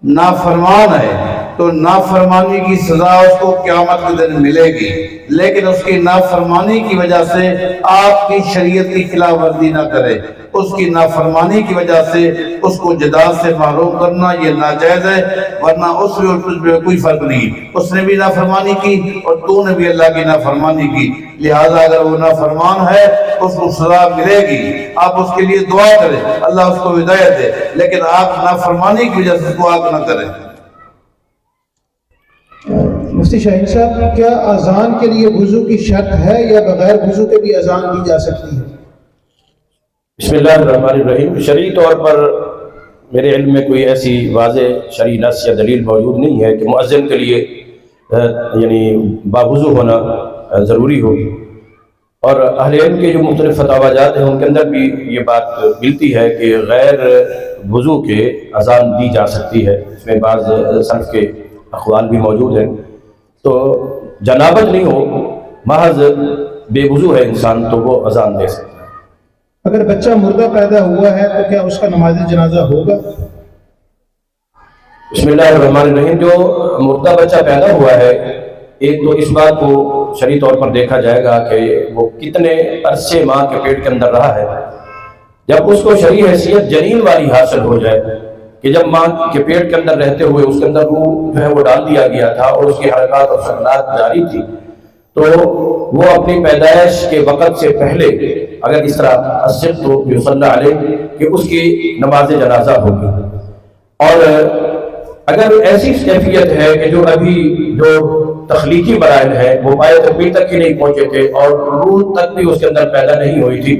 نافرمان ہے تو نافرمانی کی سزا اس کو قیامت کے دن ملے گی، لیکن اس کی نافرمانی کی وجہ سے آپ کی شریعت کی خلاف ورزی نہ کرے، اس کی نافرمانی کی وجہ سے اس کو جداد سے محروم کرنا یہ ناجائز ہے، ورنہ اس میں اور تجھ میں کوئی فرق نہیں، اس نے بھی نافرمانی کی اور تو نے بھی اللہ کی نافرمانی کی، لہذا اگر وہ نافرمان ہے اس کو سزا ملے گی، آپ اس کے لیے دعا کریں اللہ اس کو ہدایت دے، لیکن آپ نافرمانی کی وجہ سے اس کو آگ نہ کریں۔ مفتی شاہین صاحب، کیا اذان کے لیے وضو کی شرط ہے یا بغیر وضو کے بھی اذان دی جا سکتی ہے؟ بسم اللہ الرحمن الرحیم۔ شرعی طور پر میرے علم میں کوئی ایسی واضح شرعی نص یا دلیل موجود نہیں ہے کہ مؤذن کے لیے یعنی باوضو ہونا ضروری ہو، اور اہل علم کے جو مختلف فتاوی جات ہیں ان کے اندر بھی یہ بات ملتی ہے کہ غیر وضو کے اذان دی جا سکتی ہے، اس میں بعض سلف کے اقوال بھی موجود ہیں۔ تو جنابت نہیں ہو، محض بے وضو ہے انسان تو وہ اذان دے سکتا ہے۔ اگر بچہ مردہ پیدا ہوا ہے تو کیا اس کا نماز جنازہ ہوگا؟ بسم اللہ الرحمن الرحیم۔ جو مردہ بچہ پیدا ہوا ہے، ایک تو اس بات کو شرعی طور پر دیکھا جائے گا کہ وہ کتنے عرصے ماں کے پیٹ کے اندر رہا ہے۔ جب اس کو شرعی حیثیت جنین والی حاصل ہو جائے کہ جب ماں کے پیٹ کے اندر رہتے ہوئے اس کے اندر روح جو ہے وہ ڈال دیا گیا تھا اور اس کی حرکات اور سکنات جاری تھی، تو وہ اپنی پیدائش کے وقت سے پہلے اگر اس طرح الصدق یصلی علیہ کہ اس کی نماز جنازہ ہوگی۔ اور اگر ایسی کیفیت ہے کہ جو ابھی جو تخلیقی مراحل ہیں وہ پائے تکمیل تک ہی نہیں پہنچے تھے اور روح تک بھی اس کے اندر پیدا نہیں ہوئی تھی،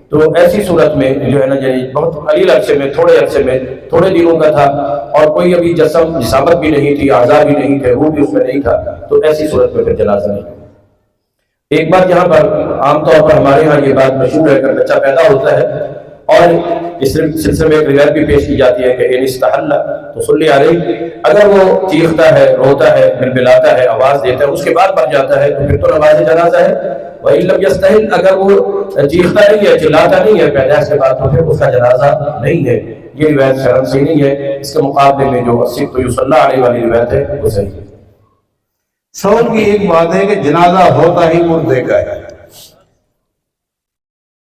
تو ایسی صورت میں جو ہے نا بہت قلیل عرصے میں، تھوڑے عرصے میں، تھوڑے دنوں کا تھا اور کوئی ابھی جسامت بھی نہیں تھی، اعضاء بھی نہیں تھے، روح بھی اس میں نہیں تھا، تو ایسی صورت میں پھر جنازہ نہیں۔ ایک بات یہاں پر عام طور پر ہمارے ہاں یہ بات مشہور ہے کہ بچہ پیدا ہوتا ہے اور اس سلسلے میں ایک روایت بھی پیش کی جاتی ہے کہ ان استحل تو صلی علیہ، اگر وہ چیختا ہے، روتا ہے، بلبلاتا ہے، آواز دیتا ہے، اس کے بعد مر جاتا ہے تو پھر تو نماز جنازہ ہے۔ وَإِن لَمْ يَسْتَحِلْ، اگر وہ چیختا نہیں ہے، چلاتا نہیں ہے پیدائش کے بعد تو پھر اس کا جنازہ نہیں ہے۔ یہ روایت شرم سے نہیں ہے، اس کے مقابلے میں جو الصدق یصلی علیہ والی روایت ہے وہ صحیح ہے۔ سوال کی ایک بات ہے کہ جنازہ ہوتا ہی مردے کا ہے۔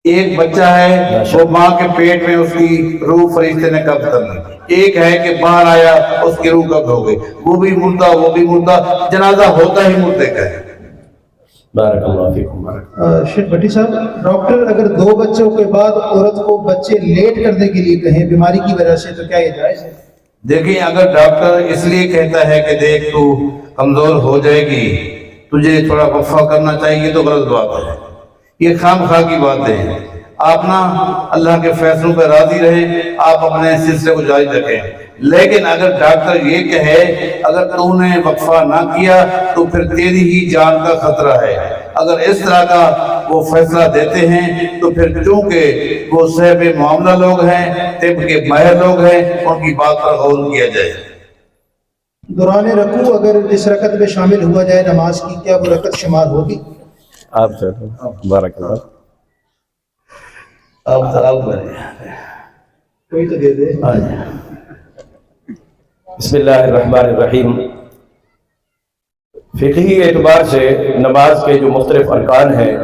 ایک بچہ ہے وہ ماں کے پیٹ میں، اس کی روح فرشتے نے قبض کر لی، ایک ہے کہ باہر آیا اس کی روح قبض ہو گئی، وہ بھی مردہ وہ بھی مردہ، جنازہ ہوتا ہی مردے کا ہے۔ بارک اللہ فیکم۔ شیخ بھٹی صاحب، ڈاکٹر اگر 2 بچوں کے بعد عورت کو بچے لیٹ کرنے کے لیے کہیں بیماری کی وجہ سے تو کیا یہ جائز ہے؟ دیکھیں اگر ڈاکٹر اس لیے کہتا ہے کہ دیکھ تو کمزور ہو جائے گی، تجھے تھوڑا وقفہ کرنا چاہیے، تو غلط بات ہے، یہ خام خواہ کی باتیں ہیں۔ آپ نا اللہ کے فیصلوں پہ راضی رہیں، آپ اپنے سلسلے کو جاری رکھیں، لیکن اگر ڈاکٹر یہ کہے اگر تو نے وقفہ نہ کیا تو پھر تیری ہی جان کا خطرہ ہے، اگر اس طرح کا وہ فیصلہ دیتے ہیں تو پھر چونکہ وہ صاحب معاملہ لوگ ہیں، طب کے ماہر لوگ ہیں، ان کی بات پر غور کیا جائے۔ دوران رکوع اگر اس رکعت میں شامل ہوا جائے نماز کی، کیا وہ رکعت شمار ہوگی؟ آپ سے بارک اللہ۔ کوئی تو دے دے۔ بسم اللہ الرحمن الرحیم۔ فقہی اعتبار سے نماز کے جو مختلف ارکان ہیں،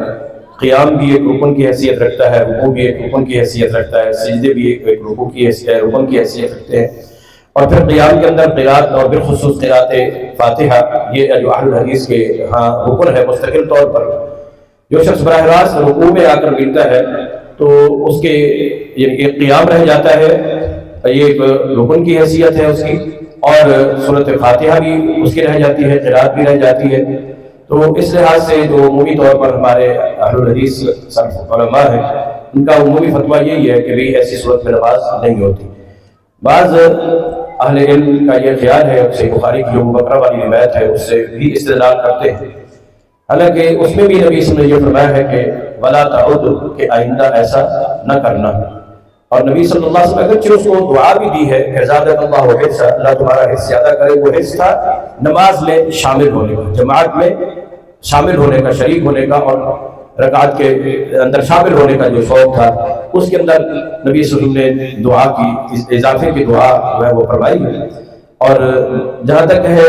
قیام بھی ایک رکن کی حیثیت رکھتا ہے، رکوع بھی ایک رکن کی حیثیت رکھتا ہے، سجدے بھی ایک رکن کی حیثیت رکھتے ہیں، اور پھر قیام کے اندر قرات اور بالخصوص قرات فاتحہ، یہ جو اہل الحدیث کے ہاں رکن ہے مستقل طور پر۔ جو شخص براہ راست رکوع میں آ کر ملتا ہے تو اس کے ایک قیام رہ جاتا ہے، یہ ایک رکن کی حیثیت ہے اس کی، اور سورۃ فاتحہ بھی اس کی رہ جاتی ہے، قرات بھی رہ جاتی ہے۔ تو اس لحاظ سے جو عمومی طور پر ہمارے اہل الحدیث سلف علماء ہیں ان کا عمومی فتویٰ یہی ہے کہ بھی ایسی صورت میں نماز نہیں ہوتی۔ بعض اہل علم کا یہ خیال ہے، صحیح بخاری کی جو بکرہ والی روایت ہے اس سے بھی استدلال کرتے ہیں، حالانکہ اس میں بھی نبی صلی اللہ علیہ وسلم نے یہ فرمایا ہے کہ وَلَا تَعُدُ کہ آئندہ ایسا نہ کرنا، اور نبی صلی اللہ علیہ وسلم اگرچہ اس کو دعا بھی دی ہے کہ زادک اللہ حرصا، اللہ تمہارا حرص زیادہ کرے، وہ حرص تھا نماز میں شامل ہونے کا، جماعت میں شامل ہونے کا، شریک ہونے کا، اور رکعت کے اندر شامل ہونے کا جو شوق تھا اس کے اندر نبی صلی اللہ علیہ وسلم نے دعا کی، اضافے کی دعا جو ہے وہ فرمائی ہے۔ اور جہاں تک ہے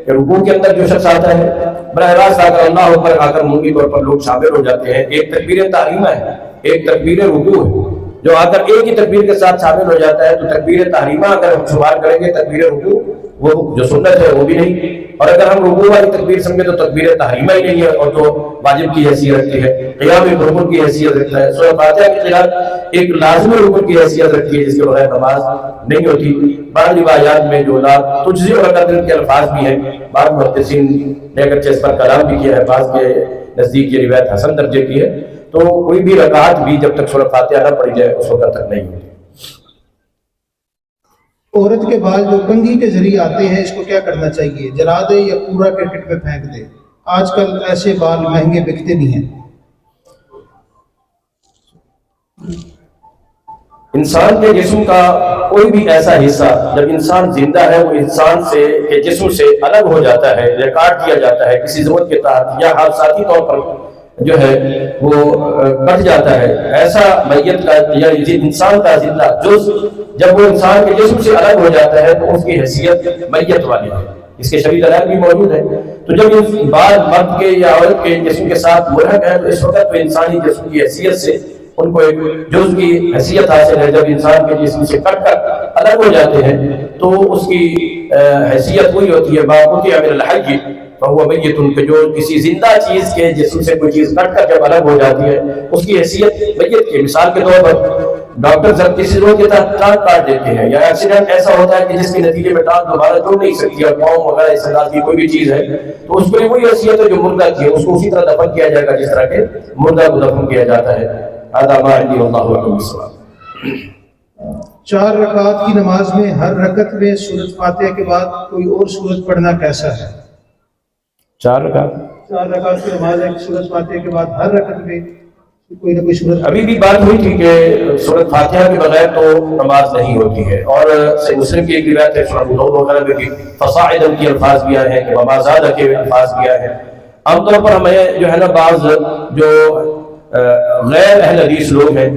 کہ رکوع کے اندر جو شخص آتا ہے براہ راست آ کر اللہ اکبر آ کر عمومی طور پر لوگ شامل ہو جاتے ہیں. ایک تکبیر تحریمہ ہے، ایک تکبیر رکوع ہے. جو آ کر ایک ہی تکبیر کے ساتھ شامل ہو جاتا ہے تو تکبیر تحریمہ اگر ہم شمار کریں گے تکبیر رکوع وہ جو سنت ہے وہ بھی نہیں، اور اگر ہم رکوع والی تکبیر سمجھے تو تکبیر تحریمہ ہی نہیں ہے اور جو واجب کی حیثیت رکھتی ہے. قیام ایک رکن کی حیثیت رکھتا ہے. سورہ فاتحہ کے خلاف ایک لازمی رکن کی حیثیت رکھتی ہے جس کے بغیر نماز نہیں ہوتی. بعض روایات میں جو لا تجزی اور قدر کے الفاظ بھی ہیں، بعض محدثین نے اگرچہ اس پر کلام بھی کیا ہے، بعض کے نزدیک یہ روایت حسن درجے کی ہے. تو کوئی بھی رکعت بھی جب تک سورہ فاتحہ نہ پڑھی جائے اس وقت تک نہیں ہوتی. عورت کے بال جو کنگھی کے ذریعے آتے ہیں اس کو کیا کرنا چاہیے؟ جلا دے یا پورا کرکٹ میں پھینک دے؟ آج کل ایسے بال مہنگے بکتے بھی ہیں. انسان کے جسم کا کوئی بھی ایسا حصہ جب انسان زندہ ہے وہ انسان سے کے جسم سے الگ ہو جاتا ہے یا کاٹ دیا جاتا ہے کسی ضرورت کے تحت یا حادثاتی طور پر جو ہے وہ کٹ جاتا ہے، ایسا میت کا یا انسان کا زندہ جز جب وہ انسان کے جسم سے الگ ہو جاتا ہے تو اس کی حیثیت میت والی ہے. اس کے شرعی دلائل بھی موجود ہے. تو جب یہ بال مرد کے یا عورت کے جسم کے ساتھ ملحق ہے تو اس وقت وہ انسانی جسم کی حیثیت سے ان کو ایک جز کی حیثیت حاصل ہے. جب انسان کے جسم سے کٹ کر الگ ہو جاتے ہیں تو اس کی حیثیت وہی ہوتی ہے باقوتی عمل الحی فہو میت، کہ جو کسی زندہ چیز کے جسم سے کوئی چیز کٹ کر جب الگ ہو جاتی ہے اس کی حیثیت میت کی. مثال کے طور پر ڈاکٹر جب کسی روگ کے تحت ٹانگ کاٹ دیتے ہیں یا ایکسیڈنٹ ایسا ہوتا ہے کہ جس کے نتیجے میں ٹانگ دوبارہ جڑ نہیں سکتی اور پاؤں وغیرہ اس طرح کی کوئی بھی چیز ہے تو اس پر وہی حیثیت ہے جو مردہ کی ہے، اس کو اسی طرح دفن کیا جائے گا جس طرح کے مردہ کو دفن کیا جاتا ہے. آدھا ما عندی واللہ اعلم بالصواب. 4 رکعت کی نماز میں ہر رکعت میں سورۃ فاتحہ کے بعد کوئی اور سورت پڑھنا کیسا ہے؟ 4 رکعت 4 رکعت کی نماز ہے، سورۃ فاتحہ کے بعد ہر رکعت میں کوئی نہ کوئی سورت. ابھی بھی بات ہوئی تھی کہ سورۃ فاتحہ کے بغیر تو نماز نہیں ہوتی ہے، اور صحیح مسلم کی ایک روایت ہے سورہ ابو داؤد وغیرہ میں بھی فصاعدا کے الفاظ بھی آئے ہیں کہ وما زاد کے الفاظ بھی آئے ہیں. عام طور پر ہمیں جو ہے نا بعض جو غیر اہل حدیث لوگ ہیں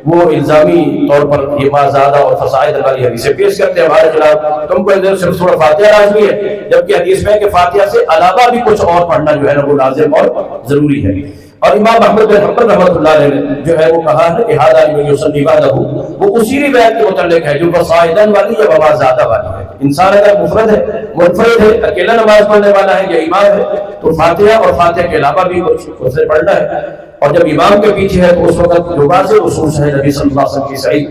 وہ الزامی طور پر یہ ما زادہ اور فصاعدا والی حدیثیں پیش کرتے ہیں ہمارے خلاف. تم کو صرف سورہ فاتحہ لازمی ہے، جبکہ حدیث میں ہے کہ فاتحہ سے علاوہ بھی کچھ اور پڑھنا جو ہے نا وہ لازم اور ضروری ہے. اور امام احمد بن حنبل رحمۃ اللہ علیہ نے جو ہے وہ کہا ہے کہ ہذا لمن یصلی بعدہ، وہ اسی روایت کے متعلق ہے جو فصاعدا والی یا وما زادہ والی ہے. انسان اگر مفرد ہے، منفرد ہے، اکیلا نماز پڑھنے والا ہے یا امام ہے تو فاتحہ اور فاتحہ کے علاوہ بھی کچھ اسے پڑھنا ہے. اور جب امام کے پیچھے ہے تو اس وقت جو واضح اصول ہے نبی صلی اللہ علیہ وسلم کی صحیح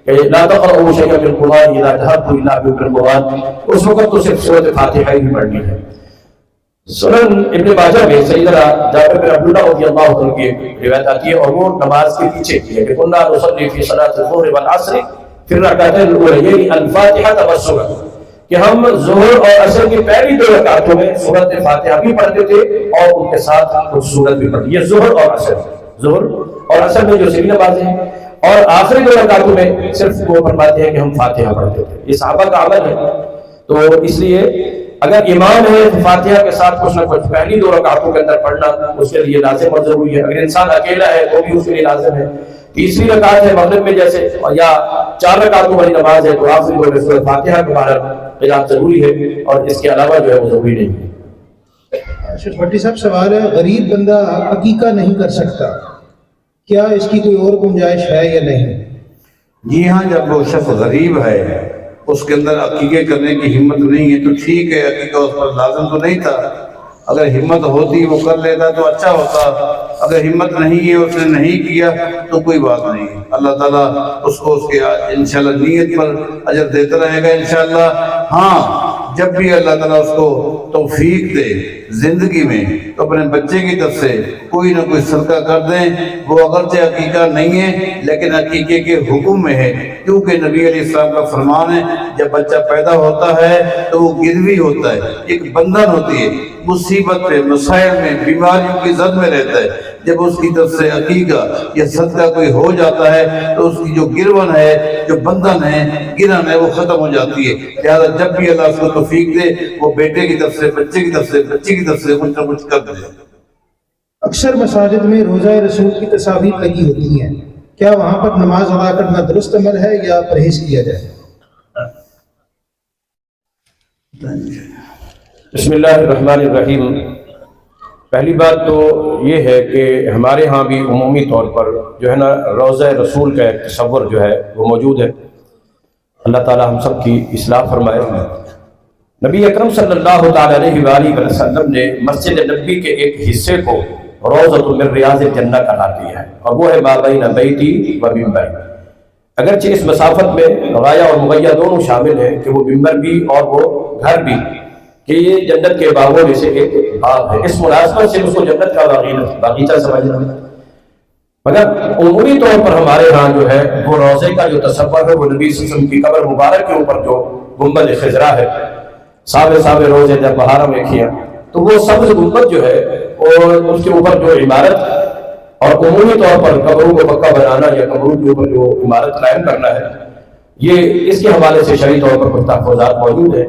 کہ لا تقرؤوا شيئا من القرآن اذا جهرتم الا بالقرآن، اس وقت تو صرف سورۃ فاتحہ ہی پڑھنی ہے. سنن ابن ماجہ میں سیدنا جابر بن عبداللہ رضی اللہ عنہ کی روایت آتی ہے اور وہ نماز کے پیچھے کی ہے کہ كنا نصلي في صلاة الظهر والعصر في الركعتين الاوليين الفاتحة والسورة، کہ ہم ظہر اور عصر کی پہلی 2 رکعتوں میں سورۃ فاتحہ بھی پڑھتے تھے اور ان کے ساتھ کچھ سورت بھی پڑھتے. یہ ظہر اور عصر میں جو سری نمازیں ہیں، اور آخری 2 رکعتوں میں صرف وہ فرماتے ہیں کہ ہم فاتحہ پڑھتے تھے. یہ صحابہ کا عمل ہے. تو اس لیے اگر امام ہے تو فاتحہ کے ساتھ کچھ نہ کچھ پہلی 2 رکعتوں کے اندر پڑھنا اس کے لیے لازم اور ضروری ہے. اگر انسان اکیلا ہے تو بھی اس کے لیے لازم ہے. تیسری رکعت ہے مغرب میں جیسے یا 4 رکعتوں والی نماز ہے تو آخری 2 میں سورۃ فاتحہ کے بارے قرات ضروری ہے اور اس کے علاوہ جو ہے وہ ضروری نہیں ہے. شیخ بھٹی صاحب سوال ہے، غریب بندہ عقیقہ نہیں کر سکتا، کیا اس کی کوئی اور گنجائش ہے یا نہیں؟ جی ہاں، جب وہ شخص غریب ہے اس کے اندر عقیقے کرنے کی ہمت نہیں ہے تو ٹھیک ہے، عقیقہ اس پر لازم تو نہیں تھا. اگر ہمت ہوتی وہ کر لیتا تو اچھا ہوتا. اگر ہمت نہیں ہے اس نے نہیں کیا تو کوئی بات نہیں. اللہ تعالیٰ اس کو اس کے انشاءاللہ نیت پر اجر دیتا رہے گا انشاءاللہ. ہاں، جب بھی اللہ تعالیٰ اس کو توفیق دے زندگی میں تو اپنے بچے کی طرف سے کوئی نہ کوئی صدقہ کر دیں. وہ اگرچہ عقیقہ نہیں ہے لیکن عقیقے کے حکم میں ہے، کیونکہ نبی علیہ السلام کا فرمان ہے جب بچہ پیدا ہوتا ہے تو وہ گروی ہوتا ہے، ایک بندھن ہوتی ہے، مصیبت میں، مسائل میں، بیماریوں کی زد میں رہتا ہے. جب اس کی طرف سے عقیقہ یا صدقہ کوئی ہو جاتا ہے تو اس کی جو گرون ہے، جو بندھن ہے، گرن ہے، وہ ختم ہو جاتی ہے. لہٰذا جب بھی اللہ اس کو توفیق دے وہ بیٹے کی طرف سے، بچے کی طرف سے، بچی کی طرف سے کچھ نہ کچھ کر دے. اکثر مساجد میں روضہ رسول کی تصاویر لگی ہوتی ہیں، کیا وہاں پر نماز ادا کرنا درست عمل ہے یا پرہیز کیا جائے؟ بسم اللہ الرحمن الرحیم۔ پہلی بات تو یہ ہے کہ ہمارے ہاں بھی عمومی طور پر جو ہے نا روضہ رسول کا ایک تصور جو ہے وہ موجود ہے۔ اللہ تعالی ہم سب کی اصلاح فرمائے۔ نبی اکرم صلی اللہ تعالی علیہ وآلہ وسلم نے مسجد نبی کے ایک حصے کو روضۃ من ریاض الجنہ قرار دیا ہے، اور وہ ہے ما بین بیتی و منبر۔ اگرچہ اس مسافت میں غایہ اور مغیہ دونوں شامل ہیں کہ وہ منبر بھی اور وہ گھر بھی، کہ یہ جنت کے باغوں میں سے ایک باغ ہے، اس مناسبت سے اس کو جنت کا باغیچہ سمجھنا ہے۔ مگر عمومی طور پر ہمارے ہاں جو ہے وہ روضے کا جو تصور ہے وہ نبی صلی اللہ علیہ وسلم کی قبر مبارک کے اوپر جو گنبد خضرا ہے، سابے روزے جب بہاروں میں کیا تو وہ سبز گنبد جو ہے اور اس کے اوپر جو عمارت اور عمومی طور پر قبروں کو پکا بنانا یا قبروں کے اوپر جو عمارت قائم کرنا ہے، یہ اس کے حوالے سے شرعی طور پر کچھ تحفظات موجود ہیں۔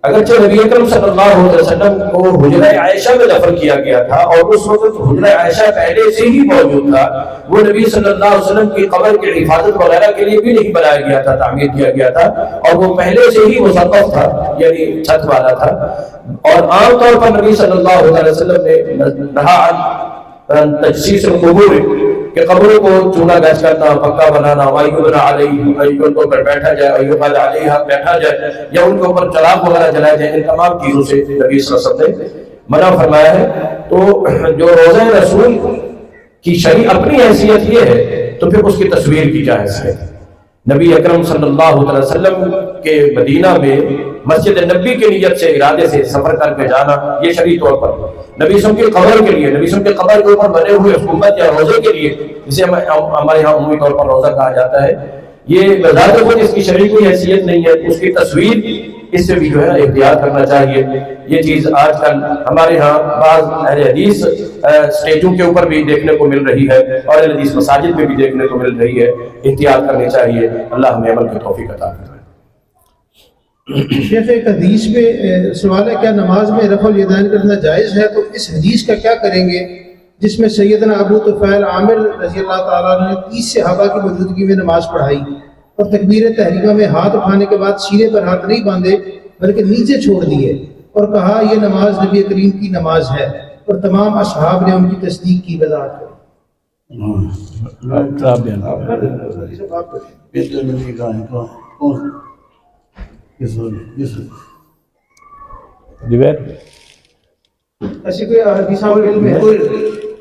اگرچہ نبی اکرم صلی اللہ علیہ وسلم کو حجرہ عائشہ میں دفن کیا گیا تھا اور اس وقت حجرہ عائشہ پہلے سے ہی موجود تھا، وہ نبی صلی اللہ علیہ وسلم کی قبر کی حفاظت وغیرہ کے لیے بھی نہیں بنایا گیا تھا، تعمیر کیا گیا تھا، اور وہ پہلے سے ہی مسقف تھا، یعنی چھت والا تھا۔ اور عام طور پر نبی صلی اللہ علیہ وسلم نے نہا عن تجسیس القبور کہ قبروں کو چونا گچ کرنا، پکا بنانا، وَيُبْنَى عَلَيْهِ، ان کے اوپر بیٹھا جائے، وَيُقَعَدَ عَلَيْهَا بیٹھا جائے، یا ان کے اوپر چراغ وغیرہ جلائے جائے، ان تمام چیزوں سے نبی صلی اللہ علیہ وسلم نے منع فرمایا ہے۔ تو جو روضہ رسول کی شرعی اپنی حیثیت یہ ہے تو پھر اس کی تصویر کی کیا حیثیت ہے؟ نبی اکرم صلی اللہ علیہ وسلم کے مدینہ میں مسجد نبی کے نیت سے ارادے سے سفر کر کے جانا، یہ شرعی طور پر نبی وسلم کی قبر کے لیے، نبی وسلم کے قبر کے اوپر بنے ہوئے گنبد یا روضے کے لیے، جسے ہمارے یہاں عمومی طور پر روضہ کہا جاتا ہے، یہ بذات خود اس کی شرعی کوئی حیثیت نہیں ہے۔ اس کی تصویر، اس سے بھی جو ہے احتیاط کرنا چاہیے۔ یہ چیز آج کل ہمارے ہاں بعض اہل حدیث اسٹیجوں کے اوپر بھی دیکھنے کو مل رہی ہے اور اہل حدیث مساجد میں بھی دیکھنے کو مل رہی ہے، احتیاط کرنی چاہیے۔ اللہ ہمیں عمل کی توفیق عطا فرمائے۔ شیخ، ایک حدیث میں سوال ہے کیا نماز میں رفع الیدین کرنا جائز ہے؟ تو اس حدیث کا کیا کریں گے جس میں سیدنا ابو طفیل عامر رضی اللہ تعالیٰ عنہ نے 30 صحابہ کی موجودگی میں نماز پڑھائی اور تکبیر تحریمہ میں ہاتھ اٹھانے کے بعد سینے پر ہاتھ نہیں باندھے بلکہ نیچے چھوڑ دیے اور کہا یہ نماز نبی کریم کی نماز ہے، اور تمام اصحاب نے ان کی تصدیق کی، وضاحت کریں۔ ایسی کوئی حدیث آپ کے علم میں ہے؟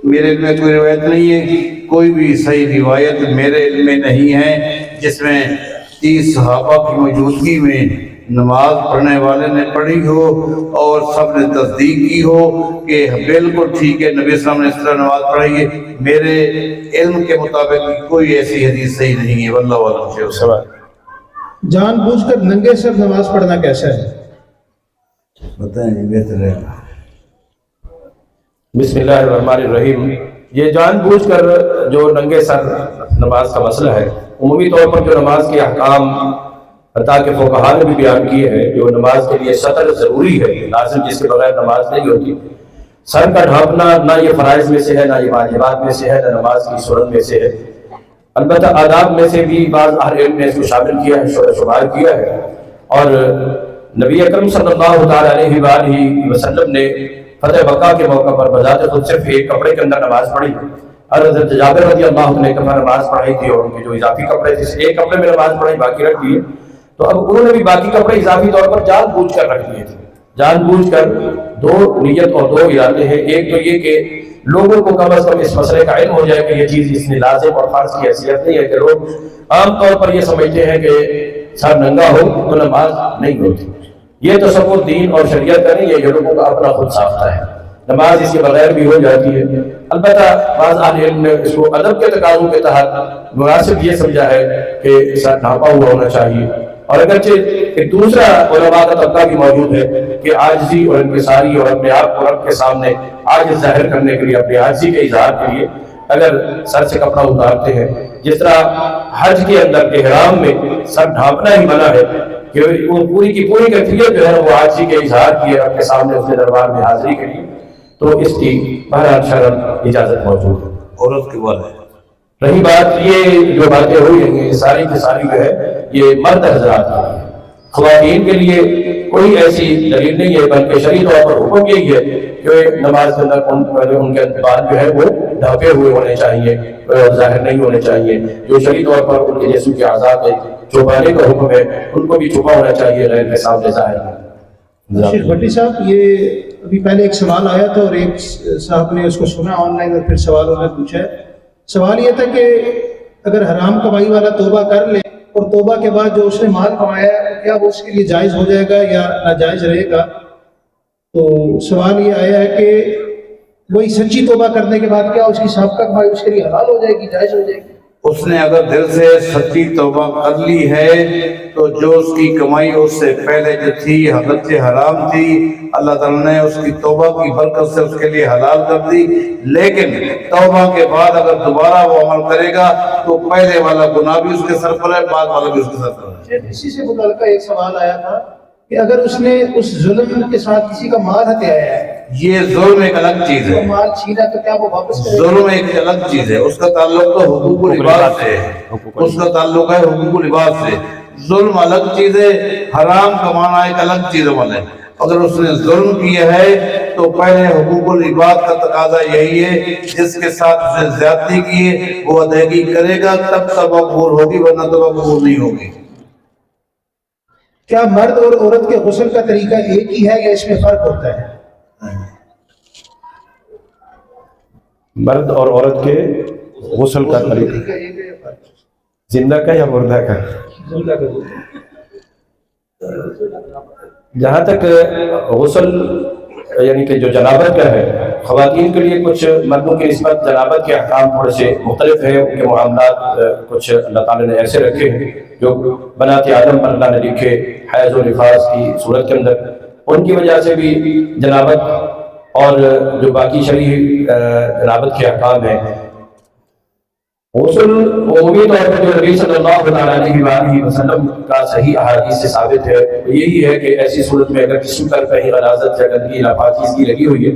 میرے علم میں کوئی روایت نہیں ہے، کہ کوئی بھی صحیح روایت میرے علم میں نہیں ہے جس میں 30 صحابہ کی موجودگی میں نماز پڑھنے والے نے پڑھی ہو اور سب نے تصدیق کی ہو کہ بالکل ٹھیک ہے، نبی صلی اللہ علیہ وسلم نے اس طرح نماز پڑھائی ہے۔ میرے علم کے مطابق کوئی ایسی حدیث صحیح نہیں ہے، واللہ اعلم۔ سوال جان بوجھ کر ننگے سر نماز پڑھنا کیسا ہے؟ بتائیں جی، بہتر ہے۔ بسم اللہ الرحمن الرحیم۔ یہ جان بوجھ کر جو ننگے سر نماز کا مسئلہ ہے، عمومی طور پر جو نماز کے احکام حتیٰ کہ فقہا نے بھی بیان کیے ہیں، جو نماز کے لیے سطر ضروری ہے، لازم جس کے بغیر نماز نہیں ہوتی۔ سر کا ڈھانپنا نہ یہ فرائض میں سے ہے، نہ یہ واجبات میں سے ہے، نہ نماز کی سنت میں سے ہے۔ البتہ آداب میں سے بھی بعض اہل علم نے اس کو شامل کیا ہے، شمار کیا ہے۔ اور نبی اکرم صلی اللہ تعالی علیہ وآلہ وسلم نے فتح مکہ کے موقع پر بذات خود صرف ایک کپڑے کے اندر نماز پڑھی، اور حضرت جابر رضی اللہ عنہ نے نماز پڑھائی تھی اور ان کے جو اضافی کپڑے تھے ایک کپڑے میں نماز پڑھائی، باقی رکھ دیے۔ تو اب انہوں نے بھی باقی کپڑے اضافی طور پر جان بوجھ کر رکھ دیے تھے۔ جان بوجھ کر دو نیت اور دو ارادے ہیں، ایک تو یہ کہ لوگوں کو کم از کم اس مسئلے کا علم ہو جائے کہ یہ چیز اس میں لازم اور فرض کی حیثیت نہیں ہے، کہ لوگ عام طور پر یہ سمجھتے ہیں کہ سر ننگا ہو تو نماز نہیں ہوتی۔ یہ تصور دین اور شریعت کا نہیں ہے، یہ لوگوں کا اپنا خود ساختہ ہے۔ نماز اس کے بغیر بھی ہو جاتی ہے۔ البتہ بعض اہل علم نے اس کو ادب کے تقاضوں کے تحت مناسب یہ سمجھا ہے کہ سر ڈھانپا ہوا ہونا چاہیے۔ اور اگرچہ ایک دوسرا علماء کا طبقہ بھی موجود ہے کہ عاجزی اور انکساری اور اپنے آپ کو رب کے سامنے عاجز ظاہر کرنے کے لیے، اپنی عاجزی کے اظہار کے لیے اگر سر سے کپڑا اتارتے ہیں، جس طرح حج کے اندر احرام میں سر ڈھانپنا ہی منع ہے، کہ وہ پوری کی پوری کیفیت جو ہے وہ عاجزی کے اظہار کی ہے رب کے سامنے اس کے دربار میں حاضری کے لیے، تو اس کی بہرحال شرعاً اجازت موجود ہے۔ عورت کے بارے میں رہی بات یہ جو باتیں ہوئی ہیں، یہ ساری کی ساری جو ہے یہ مرد حضرات کی ہیں۔ خواتین کے لیے کوئی ایسی دلیل نہیں ہے، بلکہ شرعی طور پر حکم یہی ہے کہ نماز کے اندر ان کے بال جو ہے وہ ڈھانپے ہوئے ہونے چاہیے، ظاہر نہیں ہونے چاہیے۔ جو شرعی طور پر ان کے جسم کے اعضاء کے چھپانے کا حکم ہے ان کو بھی چھپا ہونا چاہیے، غیر کے سامنے ظاہر ہے۔ شیخ بھٹی صاحب، یہ ابھی پہلے ایک سوال آیا تھا اور ایک صاحب نے اس کو سنا آن لائن اور پھر سوال انہوں نے پوچھا ہے۔ سوال یہ تھا کہ اگر حرام کمائی والا توبہ کر لے اور توبہ کے بعد جو اس نے مال کمایا ہے کیا وہ اس کے لیے جائز ہو جائے گا یا ناجائز رہے گا؟ تو سوال یہ آیا ہے کہ وہی سچی توبہ کرنے کے بعد کیا اس کی سابقہ کمائی اس کے لیے حلال ہو جائے گی، جائز ہو جائے گی؟ اس نے اگر دل سے سچی توبہ کر لی ہے تو جو اس کی کمائی اس سے پہلے جو تھی حضرت حرام تھی، اللہ تعالیٰ نے اس کی توبہ کی برکت سے اس کے لیے حلال کر دی۔ لیکن توبہ کے بعد اگر دوبارہ وہ عمل کرے گا تو پہلے والا گناہ بھی اس کے سر پر ہے، بعد والا بھی اس کے سر پر ہے۔ اسی سے متعلقہ ایک سوال آیا تھا کہ اگر اس نے اس ظلم کے ساتھ کسی کا مال ہتھیایا ہے، یہ ظلم ایک الگ چیز ہے، مال چھینا، تو کیا وہ واپس کرے گا؟ ظلم ایک الگ چیز ہے، اس کا تعلق تو حقوق العباد سے ہے، اس کا تعلق ہے حقوق العباد سے۔ ظلم الگ چیز ہے، حرام کمانا ایک الگ چیز عمل ہے۔ اگر اس نے ظلم کیا ہے تو پہلے حقوق العباد کا تقاضا یہی ہے، جس کے ساتھ اس نے زیادتی کی ہے وہ ادائیگی کرے گا، تب توبہ قبول ہوگی، ورنہ توبہ قبول نہیں ہوگی۔ کیا مرد اور عورت کے غسل کا طریقہ ایک ہی ہے یا اس میں فرق ہوتا ہے؟ مرد اور عورت کے غسل کا طریقہ زندہ کا یا مردہ کا؟ جہاں تک غسل یعنی کہ جو جنابت کا ہے، خواتین کے لیے کچھ مردوں کی نسبت جنابت کے احکام تھوڑے سے مختلف ہیں، ان کے معاملات کچھ اللہ تعالیٰ نے ایسے رکھے ہیں جو بنات آدم پر اللہ نے لکھے حیض و نفاس کی صورت کے اندر، ان کی وجہ سے بھی جنابت اور جو باقی شرعی جنابت کے احکام ہیں۔ غسل عمومی طور پر جو نبی صلی اللہ علیہ وآلہ وسلم کا صحیح احادیث سے ثابت ہے یہی ہے کہ ایسی صورت میں اگر جسم پر کہیں غلاظت یا گندگی یا پاکیزگی لگی ہوئی ہے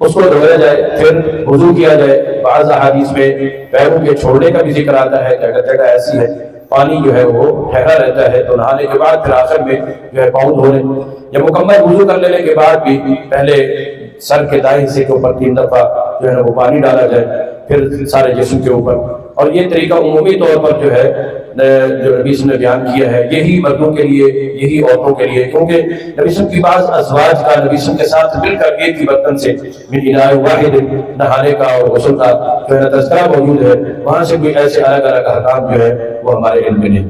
اس کو دھویا جائے، پھر وضو کیا جائے۔ بعض احادیث میں پیروں کے چھوڑنے کا بھی ذکر آتا ہے کہ اگر جگہ ایسی ہے پانی جو ہے وہ ٹھہرا رہتا ہے تو نہانے کے بعد پھر آخر میں جو ہے پاؤں دھو لیں، یا مکمل وضو کر لینے کے بعد بھی پہلے سر کے دائیں حصے کے اوپر 3 دفعہ جو ہے وہ پانی ڈالا جائے، پھر سارے جسم کے اوپر۔ اور یہ طریقہ عمومی طور پر جو ہے جو نبی صلی اللہ علیہ وسلم نے بیان کیا ہے، یہی مردوں کے لیے، یہی عورتوں کے لیے، کیونکہ نبی صلی اللہ علیہ وسلم کی بعض ازواج کا نبی صلی اللہ علیہ وسلم کے ساتھ مل کر ایک ہی برتن سے من اناء واحد نہانے کا اور غسل کا جو ہے تذکرہ موجود ہے، وہاں سے کوئی ایسے الگ الگ احکام جو ہے وہ ہمارے علم میں نہیں۔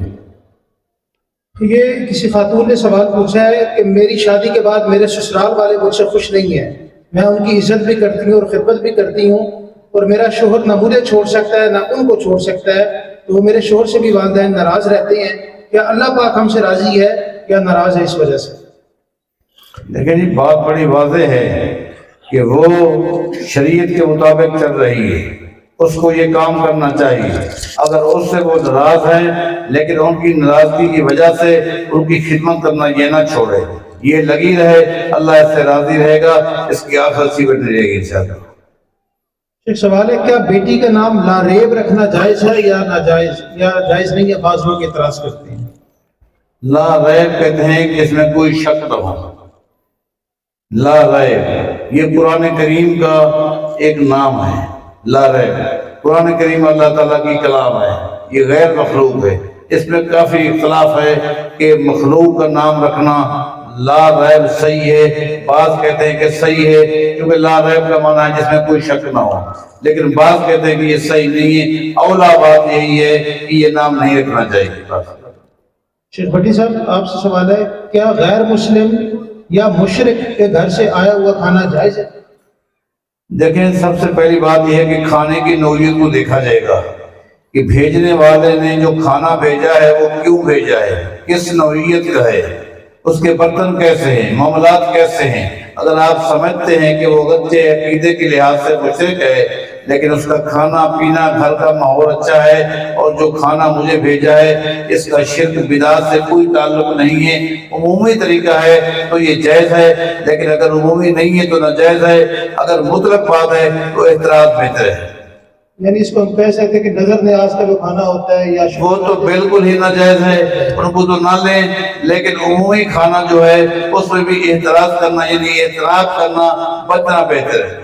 یہ کسی خاتون نے سوال پوچھا ہے کہ میری شادی کے بعد میرے سسرال والے مجھ سے خوش نہیں ہیں، میں ان کی عزت بھی کرتی ہوں اور خدمت بھی کرتی ہوں، اور میرا شوہر نہ مجھے چھوڑ سکتا ہے نہ ان کو چھوڑ سکتا ہے، تو وہ میرے شوہر سے بھی والدین ناراض رہتے ہیں، کیا اللہ پاک ہم سے راضی ہے یا ناراض ہے اس وجہ سے؟ دیکھیں جی، بات بڑی واضح ہے کہ وہ شریعت کے مطابق چل رہی ہے، اس کو یہ کام کرنا چاہیے۔ اگر اس سے وہ ناراض ہیں لیکن ان کی ناراضگی کی وجہ سے ان کی خدمت کرنا یہ نہ چھوڑے، یہ لگی رہے، اللہ اس سے راضی رہے گا، اس کی آخرت سی بنی رہے گی انشاءاللہ۔ ایک سوال ہے، کیا بیٹی کا نام لاریب رکھنا جائز ہے یا ناجائز، یا جائز نہیں ہے؟ بعض لوگ اعتراض کرتے ہیں۔ لا ریب کہتے ہیں کہ اس میں کوئی شک نہ ہو، لا ریب یہ قرآن کریم کا ایک نام ہے، لا ریب قرآن کریم اللہ تعالیٰ کی کلام ہے، یہ غیر مخلوق ہے۔ اس میں کافی اختلاف ہے کہ مخلوق کا نام رکھنا لا ریب صحیح ہے، بعض کہتے ہیں کہ صحیح ہے کیونکہ لا ریب کا معنی ہے جس میں کوئی شک نہ ہو، لیکن بعض کہتے ہیں کہ یہ صحیح نہیں ہے، اولا بات یہی ہے کہ یہ نام نہیں رکھنا چاہیے۔ شیخ بھٹی صاحب، آپ سے سوال ہے، کیا غیر مسلم یا مشرک کے گھر سے آیا ہوا کھانا جائز ہے؟ دیکھیں، سب سے پہلی بات یہ ہے کہ کھانے کی نوعیت کو دیکھا جائے گا کہ بھیجنے والے نے جو کھانا بھیجا ہے وہ کیوں بھیجا ہے، کس نوعیت کا ہے، اس کے برتن کیسے ہیں، معاملات کیسے ہیں۔ اگر آپ سمجھتے ہیں کہ وہ اگرچہ عقیدے کے لحاظ سے مشرک ہے لیکن اس کا کھانا پینا گھر کا ماحول اچھا ہے اور جو کھانا مجھے بھیجا ہے اس کا شرک بدعت سے کوئی تعلق نہیں ہے، عمومی طریقہ ہے تو یہ جائز ہے، لیکن اگر عمومی نہیں ہے تو ناجائز ہے۔ اگر مطلق بات ہے تو اعتراض بہتر ہے۔ یعنی اس کو ہم کہہ سکتے ہیں کہ نظر نیاز کا جو کھانا ہوتا ہے یا وہ تو بالکل ہی ناجائز ہے، ان کو تو نہ لیں، لیکن عمومی کھانا جو ہے اس میں بھی احتراز کرنا، یعنی احتراز کرنا بچنا بہتر ہے۔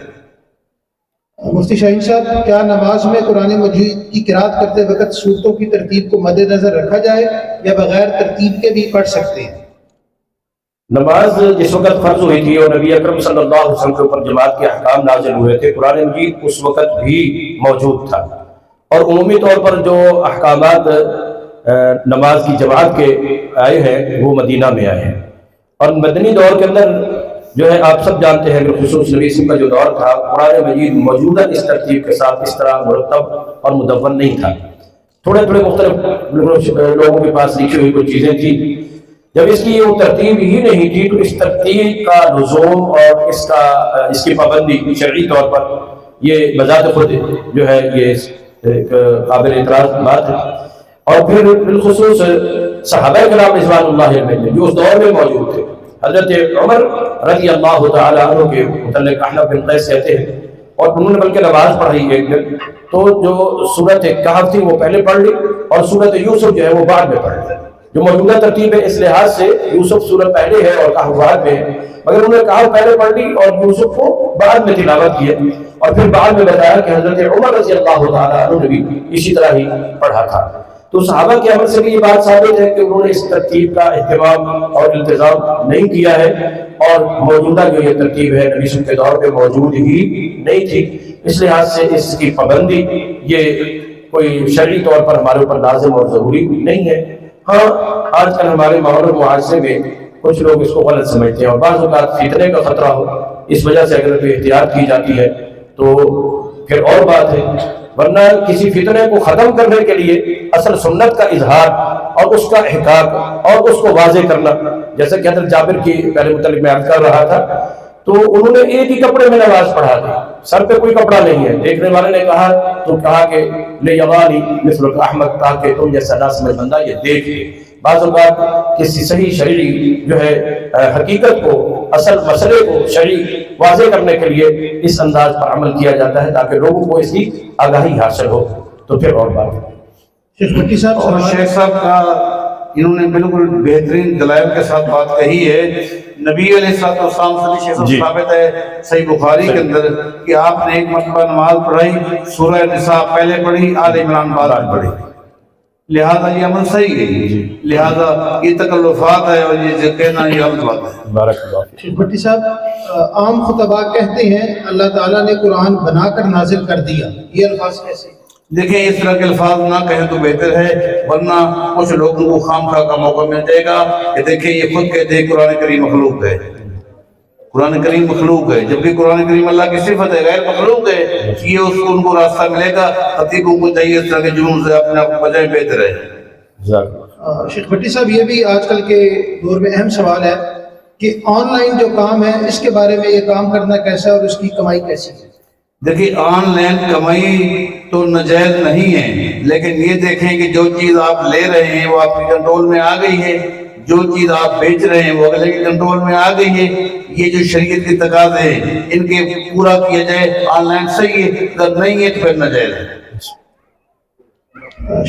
مفتی شاہین صاحب، کیا نماز میں قرآن مجید کی قرأت کرتے وقت صورتوں کی ترتیب کو مد نظر رکھا جائے یا بغیر ترتیب کے بھی پڑھ سکتے ہیں؟ نماز جس وقت فرض ہوئی تھی اور نبی اکرم صلی اللہ علیہ وسلم کے اوپر جماعت کے احکام نازل ہوئے تھے، قرآن مجید اس وقت بھی موجود تھا، اور عمومی طور پر جو احکامات نماز کی جماعت کے آئے ہیں وہ مدینہ میں آئے ہیں، اور مدنی دور کے اندر جو ہے آپ سب جانتے ہیں کہ خصوص نبی وسلم کا جو دور تھا، قرآن مجید موجودہ اس ترتیب کے ساتھ اس طرح مرتب اور مدون نہیں تھا، تھوڑے تھوڑے مختلف لوگوں کے پاس لکھی ہوئی کچھ چیزیں تھیں۔ جب اس کی یہ ترتیب ہی نہیں تھی تو اس ترتیب کا لزوم اور اس کی پابندی شرعی طور پر یہ بذات خود جو ہے یہ ایک قابل اعتراض بات ہے۔ اور پھر بالخصوص صحابہ کرام رضوان اللہ علیہم جو اس دور میں موجود تھے، حضرت عمر رضی اللہ تعالیٰ عنہ کے متعلق احنف بن قیس کہتے ہیں، اور انہوں نے بلکہ نماز پڑھی ایک دن تو جو سورت کہف تھی وہ پہلے پڑھ لی اور سورت یوسف جو ہے وہ بعد میں پڑھ لی۔ جو موجودہ ترتیب ہے اس لحاظ سے یوسف سورت پہلے ہے اور کہف بعد میں ہے، مگر انہوں نے کہف پہلے پڑھ لی اور یوسف کو بعد میں تلاوت کیا، اور پھر بعد میں بتایا کہ حضرت عمر رضی اللہ تعالیٰ عنہ نے بھی اسی طرح ہی پڑھا تھا۔ تو صحابہ کے عمل سے بھی یہ بات ثابت ہے کہ انہوں نے اس ترتیب کا اہتمام اور التزام نہیں کیا ہے، اور موجودہ جو یہ ترتیب ہے نبی صلی اللہ علیہ وسلم کے دور پہ موجود ہی نہیں تھی، اس لحاظ سے اس کی پابندی یہ کوئی شرعی طور پر ہمارے اوپر لازم اور ضروری نہیں ہے۔ ہاں آج کل ہمارے ماحول اور معاشرے میں کچھ لوگ اس کو غلط سمجھتے ہیں، اور بعض اوقات فتنے کا خطرہ ہو، اس وجہ سے اگر کوئی احتیاط کی جاتی ہے تو پھر اور بات ہے، ورنہ کسی فتنے کو ختم کرنے کے لیے اصل سنت کا اظہار اور اس کا احقاق اور اس کو واضح کرنا، جیسا کہ حضرت جابر کی پہلے متعلق میں عرض کر رہا تھا، تو انہوں نے ایک ہی کپڑے میں نماز پڑھا دی، سر پہ کوئی کپڑا نہیں ہے، دیکھنے والے نے کہا کہ لیغانی مثل احمد، تاکہ تم جیسا نہ سمجھ بندہ یہ دیکھ لے۔ بعض اوقات کسی صحیح شرعی جو ہے حقیقت کو، اصل مسئلے کو شرعی واضح کرنے کے لیے اس انداز پر عمل کیا جاتا ہے تاکہ لوگوں کو اس کی آگاہی حاصل ہو، تو پھر اور بات ہے۔ شیخ بھٹی صاحب، اور شیخ صاحب کا انہوں نے بالکل بہترین دلائل کے ساتھ بات کہی ہے۔ نبی علیہ السلام سے بھی ثابت ہے صحیح بخاری کے اندر کہ آپ نے ایک مرتبہ نماز پڑھائی، سورہ نساء پہلے پڑھی، آل عمران بعد میں پڑھی، لہذا یہ عمل صحیح ہے، لہذا یہ تکلفات ہے اور یہ کہنا یہ غلط بات ہے۔ بارک اللہ۔ شیخ بھٹی صاحب، عام خطباء کہتے ہیں اللہ تعالیٰ نے قرآن بنا کر نازل کر دیا، یہ الفاظ کیسے؟ دیکھیں اس طرح کے الفاظ نہ کہیں تو بہتر ہے، ورنہ کچھ لوگوں کو خام خواہ کا موقع مل جائے گا کہ دیکھیں یہ خود کہتے ہیں قرآن کریم مخلوق ہے، قرآن کریم مخلوق ہے، جبکہ قرآن کریم اللہ کی صفت ہے، غیر مخلوق ہے، یہ اس کو ان کو راستہ ملے گا۔ خطیبوں کو چاہیے اس طرح کے جنون سے اپنے آپ کو بجائے بہتر ہے۔ شیخ بھٹی صاحب، یہ بھی آج کل کے دور میں اہم سوال ہے کہ آن لائن جو کام ہے اس کے بارے میں، یہ کام کرنا کیسا ہے اور اس کی کمائی کیسی ہے؟ دیکھیں آن لائن کمائی تو ناجائز نہیں ہے، لیکن یہ دیکھیں کہ جو چیز آپ لے رہے ہیں وہ آپ کے کنٹرول میں آ گئی ہے، جو چیز آپ بیچ رہے ہیں وہ اگلے کے کنٹرول میں آ گئی ہے، یہ جو شریعت کی تقاضے ہیں ان کے پورا کیا جائے، آن لائن صحیح ہے، اگر نہیں ہے تو پھر ناجائز ہے۔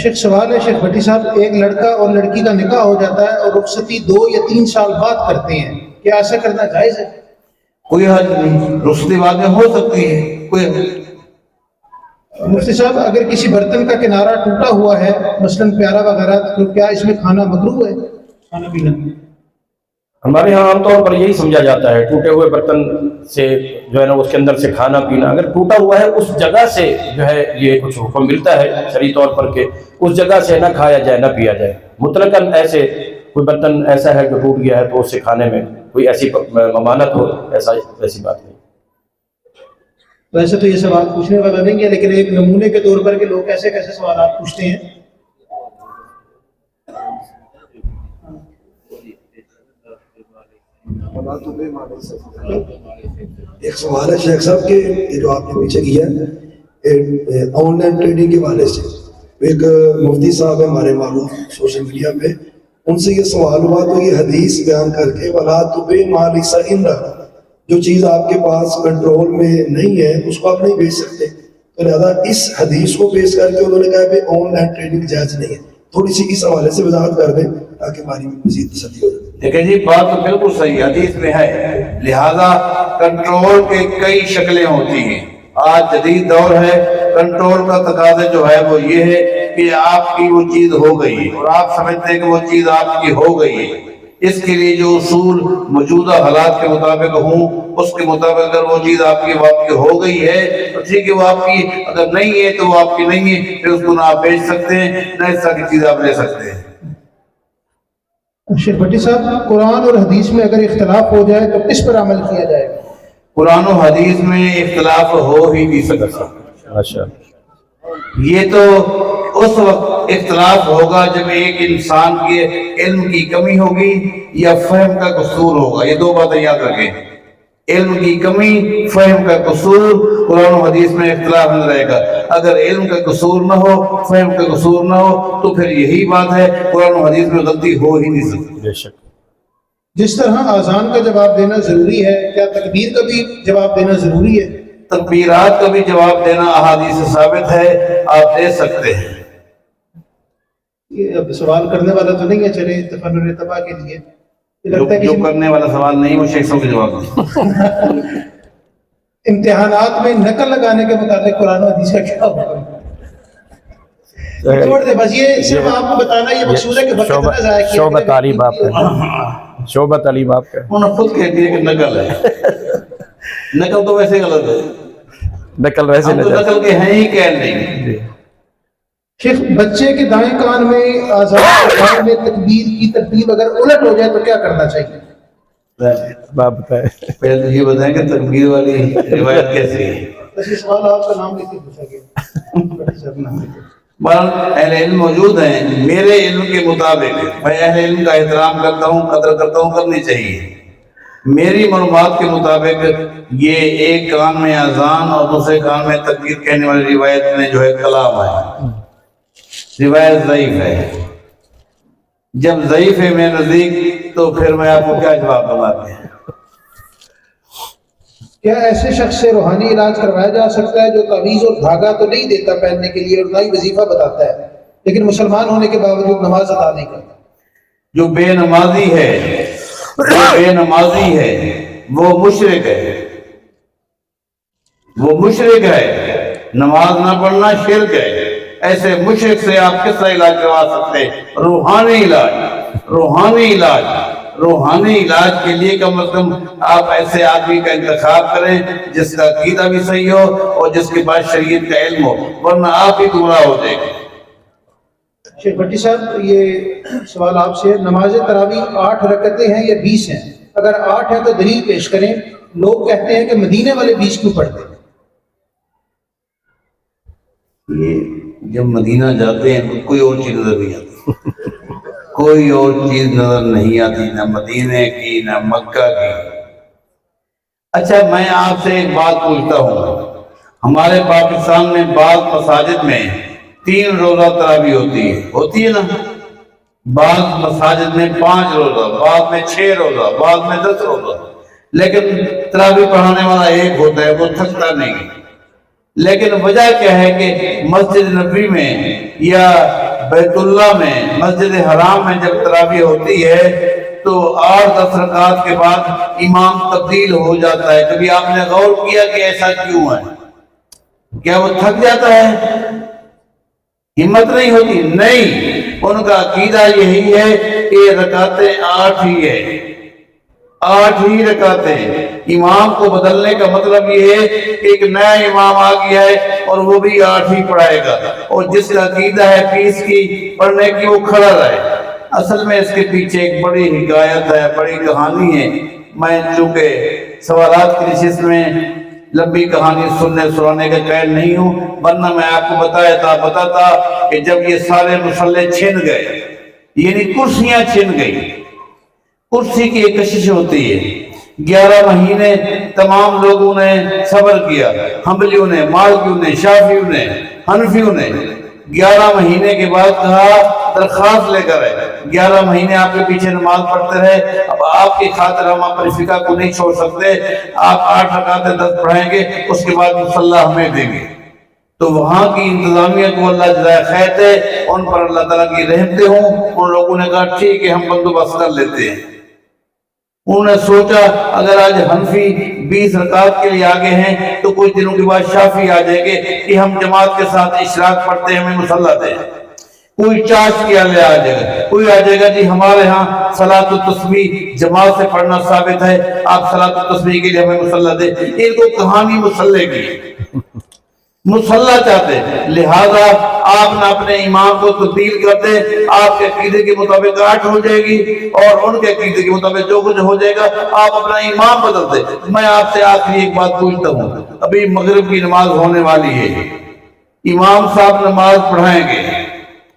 شیخ سوال ہے شیخ بھٹی صاحب، ایک لڑکا اور لڑکی کا نکاح ہو جاتا ہے اور رخصتی 2 یا 3 سال بعد کرتے ہیں، کیا ایسا کرنا جائز ہے؟ کوئی حل نہیں، رخصتی بعد میں ہو سکتی ہے، کوئی حل نہیں۔ مفتی صاحب، اگر کسی برتن کا کنارہ ٹوٹا ہوا ہے، مثلاً پیالہ وغیرہ، تو کیا اس میں کھانا مکروہ ہے، کھانا پینا؟ ہمارے ہاں عام طور پر یہی سمجھا جاتا ہے، ٹوٹے ہوئے برتن سے جو ہے نا اس کے اندر سے کھانا پینا، اگر ٹوٹا ہوا ہے اس جگہ سے جو ہے یہ کچھ حکم ملتا ہے شرعی طور پر کہ اس جگہ سے نہ کھایا جائے نہ پیا جائے، مطلقاً ایسے کوئی برتن ایسا ہے کہ ٹوٹ گیا ہے تو اس سے کھانے میں کوئی ایسی ممانعت ہو، ایسی بات نہیں۔ ویسے تو یہ سوال پوچھنے والا نہیں ہے، لیکن ایک نمونے کے طور پر کہ لوگ کیسے کیسے سوالات پوچھتے ہیں۔ ایک سوال ہے شیخ صاحب کہ یہ جو آپ نے پیچھے کیا ہے آن لائن ٹریڈنگ کے حوالے سے، ایک مفتی صاحب ہے ہمارے معلوم سوشل میڈیا پہ، ان سے یہ سوال ہوا تو یہ حدیث بیان کر کے وَلَا تُبِعْ مَا لَيْسَ عِندَكَ، جو چیز آپ کے پاس کنٹرول میں نہیں ہے اس کو آپ نہیں بیچ سکتے، تو لہٰذا اس حدیث کو پیش کر کے انہوں نے کہا کہ آن لائن ٹریڈنگ جائز نہیں ہے. تھوڑی سی اس حوالے سے وضاحت کر دیں تاکہ ہماری مزید تسلی ہو جائے. دیکھیں جی بات تو بالکل صحیح حدیث میں ہے، لہذا کنٹرول کے کئی شکلیں ہوتی ہیں. آج جدید دور ہے، کنٹرول کا تقاضا جو ہے وہ یہ ہے کہ آپ کی وہ چیز ہو گئی اور آپ سمجھتے ہیں کہ وہ چیز آپ کی ہو گئی ہے. اس کے لیے جو اصول موجودہ حالات کے مطابق ہوں اس کے مطابق اگر وہ چیز آپ کی ہو گئی ہے تو ٹھیک ہے، وہ آپ کی اگر نہیں ہے تو وہ آپ کی نہیں ہے، پھر اس کو نہ آپ بیچ سکتے ہیں نہ اس طرح کی چیز آپ لے سکتے ہیں. شیخ بھٹی صاحب، قرآن اور حدیث میں اگر اختلاف ہو جائے تو کس پر عمل کیا جائے گا؟ قرآن و حدیث میں اختلاف ہو ہی نہیں سکتا. اچھا، یہ تو اس وقت اختلاف ہوگا جب ایک انسان کے علم کی کمی ہوگی یا فہم کا قصور ہوگا. یہ دو باتیں یاد رکھیں، علم کی کمی، فہم کا قصور. قرآن و حدیث میں اختلاف نہیں رہے گا. اگر علم کا قصور نہ ہو، فہم کا قصور نہ ہو تو پھر یہی بات ہے، قرآن و حدیث میں غلطی ہو ہی نہیں سکتی. بے شک. جس طرح اذان کا جواب دینا ضروری ہے، کیا تکبیر کا بھی جواب دینا ضروری ہے؟ تکبیرات کا بھی جواب دینا احادیث سے ثابت ہے، آپ دے سکتے ہیں. یہ اب سوال کرنے والا تو نہیں ہے، چلے تفنن تباہ کے لیے لگتا ہے جو کہ کرنے والا سوال نہیں وہ شیخوں کے جواب دیں. امتحانات میں نقل لگانے کے متعلق قرآن و حدیث کا کیا حکم ہے؟ چھوڑ دے بس، یہ صرف آپ کو بتانا یہ مقصود ہے کہ وقت نہ ضائع کیا. شعبہ تعلیم آپ کا، شعبہ تعلیم آپ کا. انہوں نے خود کہتی ہے کہ نقل ہے. نقل تو ویسے غلط ہے، نقل ویسے ہم تو نقل کے ہیں ہی کہہ نہیں. شیخ، بچے کے دائیں کان میں آزاد میں تکبیر کی ترتیب اگر الٹ ہو جائے تو کیا کرنا چاہیے؟ آپ بتائیں. پہلے تو یہ بتائیں کہ تکبیر والی روایت کیسی ہے. بس یہ سوال آپ کا نام لے کے پوچھا گیا. بہرحال اہل علم موجود ہیں. میرے علم کے مطابق میں اہل علم کا احترام کرتا ہوں، قدر کرتا ہوں، کرنی چاہیے. میری معلومات کے مطابق یہ ایک کان میں اذان اور دوسرے کان میں تکبیر کہنے والی روایت میں جو ہے کلام ہے. روایت ضعیف ہے. جب ضعیف ہے میرے نزدیک تو پھر میں آپ کو کیا جواب دوں؟ کیا ایسے شخص سے روحانی علاج کروایا جا سکتا ہے جو تعویذ اور دھاگا تو نہیں دیتا پہننے کے لیے اور نہ ہی وظیفہ بتاتا ہے لیکن مسلمان ہونے کے باوجود نماز ادا نہیں کرتا؟ جو بے نمازی ہے وہ مشرک ہے. وہ مشرک ہے، نماز نہ پڑھنا شرک ہے. ایسے مشرک سے آپ کس طرح علاج کروا سکتے ہیں؟ روحانی علاج کے لیے کم از کم آپ ایسے آدمی کا انتخاب کریں جس کا عقیدہ بھی صحیح ہو اور جس کے پاس شریعت کا علم ہو، ورنہ آپ ہی گمراہ ہو جائیں گے. شیخ بھٹی صاحب، یہ سوال آپ سے، نماز تراویح 8 رکعتیں ہیں یا 20 ہیں؟ اگر 8 ہے تو دلیل پیش کریں. لوگ کہتے ہیں کہ مدینے والے 20 کیوں پڑھتے ہیں؟ یہ جب مدینہ جاتے ہیں تو کوئی اور چیز نظر نہیں آتی. کوئی اور چیز نظر نہیں آتی، نہ مدینے کی نہ مکہ کی. اچھا میں آپ سے ایک بات پوچھتا ہوں. ہمارے پاکستان میں بعض مساجد میں 3 روزہ تراویح ہوتی ہے نا. بعض مساجد میں 5 روزہ، بعض میں 6 روزہ، بعض میں 10 روزہ. لیکن تراویح پڑھانے والا ایک ہوتا ہے، وہ تھکتا نہیں. لیکن وجہ کیا ہے کہ مسجد نبوی میں یا بیت اللہ میں، مسجد حرام میں جب تراویح ہوتی ہے تو 8-10 رکعات کے بعد امام تبدیل ہو جاتا ہے. کبھی آپ نے غور کیا کہ ایسا کیوں ہے؟ کیا وہ تھک جاتا ہے؟ ہمت نہیں ہوتی؟ نہیں، ان کا عقیدہ یہی ہے کہ رکعتیں 8 ہی ہے، 8 ہی رکعتیں. امام کو بدلنے کا مطلب یہ ہے کہ ایک نیا امام آ گیا ہے اور وہ بھی 8 ہی پڑھائے گا، اور جس کا عقیدہ ہے 20 کی پڑھنے کی وہ کھڑا رہے. اصل میں اس کے پیچھے ایک بڑی حکایت ہے، بڑی کہانی ہے. میں چونکہ سوالات کی نشست میں لمبی کہانی سنانے کا قائل نہیں ہوں، ورنہ میں آپ کو بتاتا کہ جب یہ سارے مصلے چھن گئے، یعنی کرسیاں چھن گئی. کرسی کی ایک کشش ہوتی ہے. 11 مہینے تمام لوگوں نے صبر کیا، حنبلیوں نے، مالکیوں نے، شافعیوں نے، حنفیوں نے. 11 مہینے کے بعد کہا درخواست لے کر آئے. 11 مہینے آپ کے پیچھے نماز پڑھتے رہے، اب آپ کی خاطر ہم اپنی فقہ کو نہیں چھوڑ سکتے. آپ 8 رکعتیں 10 پڑھائیں گے، اس کے بعد مصلی ہمیں دیں گے. تو وہاں کی انتظامیہ کو اللہ جزائے خیر دے، ان پر اللہ تعالیٰ کی رحمتیں ہوں۔ ان لوگوں نے کہا ٹھیک ہے ہم بندوبست کر لیتے ہیں۔ انہوں نے سوچا اگر آج حنفی 20 رکعت کے لیے آگے ہیں تو کچھ دنوں کے بعد شافعی آ جائیں گے کہ ہم جماعت کے ساتھ اشراق پڑھتے ہیں، ہمیں مصلی دیں۔ کوئی چاش کیا لے آ جائے گا، کوئی آ جائے گا جی ہمارے ہاں صلاۃ التسبیح جماعت سے پڑھنا ثابت ہے، آپ صلاۃ التسبیح کے لیے ہمیں مصلی دیں۔ ان کو کہانی مصلی کی، مصلی چاہتے ہیں، لہذا آپ نہ اپنے امام کو تبدیل کرتے، آپ کے عقیدے کے مطابق 8 ہو جائے گی اور ان کے عقیدے کے مطابق جو کچھ ہو جائے گا، آپ اپنا امام بدلتے۔ میں آپ سے آخری ایک بات پوچھتا ہوں، ابھی مغرب کی نماز ہونے والی ہے، امام صاحب نماز پڑھائیں گے،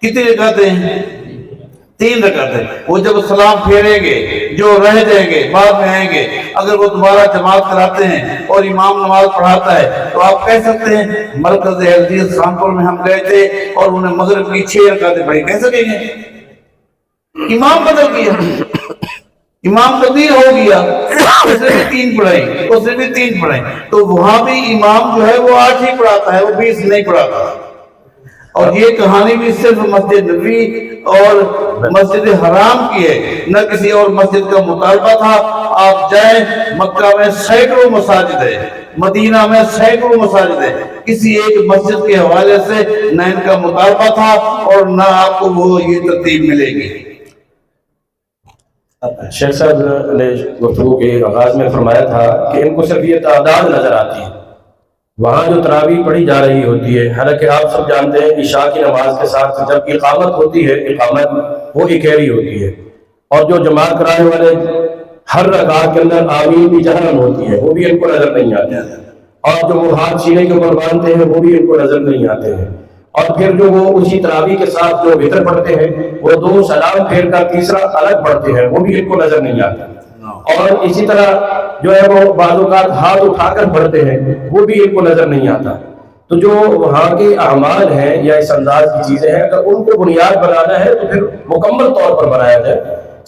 کتنی رکعتیں ہیں؟ 3 رکعتیں۔ وہ جب سلام پھیریں گے، جو رہ جائیں گے بعد میں آئیں گے، اگر وہ دوبارہ جماعت کراتے ہیں اور امام نماز پڑھاتا ہے تو آپ کہہ سکتے ہیں مرکز حدیث خانپور میں ہم گئے تھے اور انہوں نے مغرب کی 6 رکعتیں پڑھی، کہہ سکیں گے؟ امام بدل گیا، امام تبدیل ہو گیا، اس نے بھی 3 پڑھائی، اس نے بھی 3 پڑھائی، تو وہاں بھی امام جو ہے وہ 8 ہی پڑھاتا ہے، وہ 20 نہیں پڑھاتا۔ اور یہ کہانی بھی صرف مسجد نبوی اور مسجد حرام کی ہے، نہ کسی اور مسجد کا مطالبہ تھا۔ آپ جائیں، مکہ میں سینکڑوں مساجد ہے، مدینہ میں سینکڑوں مساجد ہے، کسی ایک مسجد کے حوالے سے نہ ان کا مطالبہ تھا اور نہ آپ کو وہ یہ ترتیب ملے گی۔ شیخ صاحب نے گفتگو کے آغاز میں فرمایا تھا کہ ان کو صرف یہ تعداد نظر آتی ہے، وہاں جو تراویح پڑھی جا رہی ہوتی ہے، حالانکہ آپ سب جانتے ہیں عشاء کی نماز کے ساتھ جب اقامت ہوتی ہے، اقامت وہ اکیری ہوتی ہے، اور جو جماعت کرانے والے ہر رکعت کے اندر آمین بھی جہرن ہوتی ہے، وہ بھی ان کو نظر نہیں آتے ہیں، اور جو وہ ہاتھ سینے کے اوپر باندھتے ہیں وہ بھی ان کو نظر نہیں آتے ہیں، اور پھر جو وہ اسی تراویح کے ساتھ جو وتر پڑھتے ہیں وہ 2 سلام پھیر کر تیسرا الگ پڑھتے ہیں، وہ بھی ان کو نظر نہیں آتا، اور اسی طرح جو ہے وہ بعض اوقات ہاتھ اٹھا کر پڑھتے ہیں، وہ بھی ان کو نظر نہیں آتا۔ تو جو وہاں کے اعمال ہیں یا اس انداز کی چیزیں ہیں، اگر ان کو بنیاد بنانا ہے تو پھر مکمل طور پر بنایا جائے،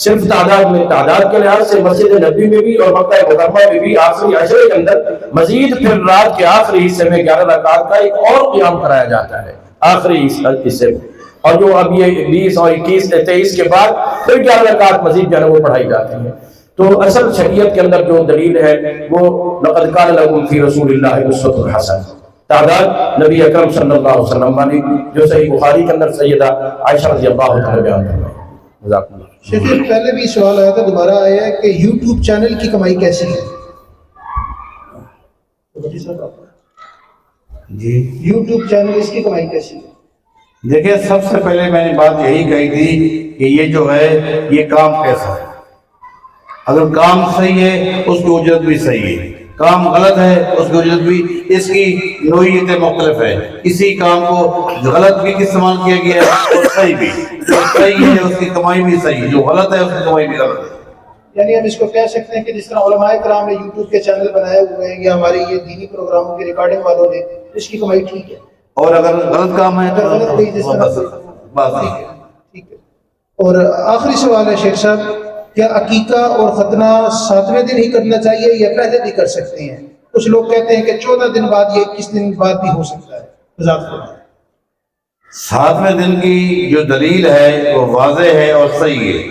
صرف تعداد کے لحاظ سے مسجد نبوی میں بھی اور مکہ مکرمہ میں بھی آخری عشرے کے اندر مزید پھر رات کے آخری حصے میں 11 رکعات کا ایک اور قیام کرایا جاتا ہے آخری حصے میں، اور جو اب یہ 20 اور 21 23 کے بعد پھر 11 رکعات مزید جو ہے وہ پڑھائی جاتی ہے۔ تو اصل شریعت کے اندر جو دلیل ہے وہ لقد کان لکم فی رسول اللہ اسوۃ حسنہ، تعداد نبی اکرم صلی اللہ علیہ وسلم والی جو صحیح بخاری کے اندر سیدہ عائشہ رضی اللہ عنہا بیان فرمائی۔ جزاک اللہ۔ شیخ پہلے بھی سوال آیا تھا، دوبارہ آیا ہے کہ یوٹیوب چینل کی کمائی کیسی ہے؟ جی یوٹیوب چینل اس کی کمائی کیسی ہے؟ دیکھیں، سب سے پہلے میں نے بات یہی کہی تھی کہ یہ جو ہے یہ کام کیسا ہے۔ اگر کام صحیح ہے اس کی اجرت بھی صحیح ہے، کام غلط ہے اس کی اجرت بھی، اس کی نوعیتیں مختلف ہے، کسی کام کو غلط بھی استعمال کیا گیا ہے اور صحیح بھی، جو صحیح ہے اس کی کمائی بھی صحیح ہے، جو غلط ہے اس کی کمائی بھی غلط ہے۔ یعنی ہم اس کو کہہ سکتے ہیں کہ جس طرح علماء کرام نے یوٹیوب کے چینل بنائے ہوئے ہیں یا ہماری یہ دینی پروگراموں کی ریکارڈنگ والوں نے، اس کی کمائی ٹھیک ہے، اور اگر غلط کام ہے اگر غلط نہیں جس طرح بس ٹھیک ہے۔ اور آخری سوال ہے شیخ صاحب، کیا عقیقہ اور ختنہ 7ویں دن ہی کرنا چاہیے یا پہلے بھی کر سکتے ہیں؟ کچھ لوگ کہتے ہیں کہ 14 دن بعد یا 21 دن بعد بھی ہو سکتا ہے۔ وضاحت فرمائیں۔ 7ویں دن کی جو دلیل ہے وہ واضح ہے اور صحیح ہے۔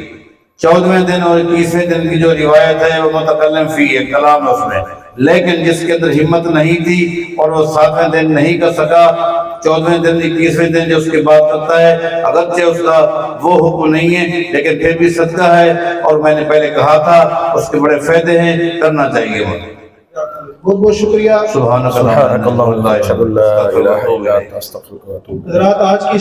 14ویں دن اور 21ویں دن کی جو روایت ہے وہ متکلم فی ہے، کلام اس میں، لیکن جس کے اندر ہمت نہیں تھی اور وہ 7ویں دن نہیں کر سکا، 14ویں دن 21ویں دن جو اس کے بعد کرتا ہے، اگرچہ اس کا وہ حکم نہیں ہے لیکن پھر بھی صدقہ ہے، اور میں نے پہلے کہا تھا اس کے بڑے فائدے ہیں، کرنا چاہیے۔ بہت بہت شکریہ۔ سبحانک اللہم و بحمدک، اشہد ان لا الہ الا انت، استغفرک و اتوب الیک۔ حضرات آج کی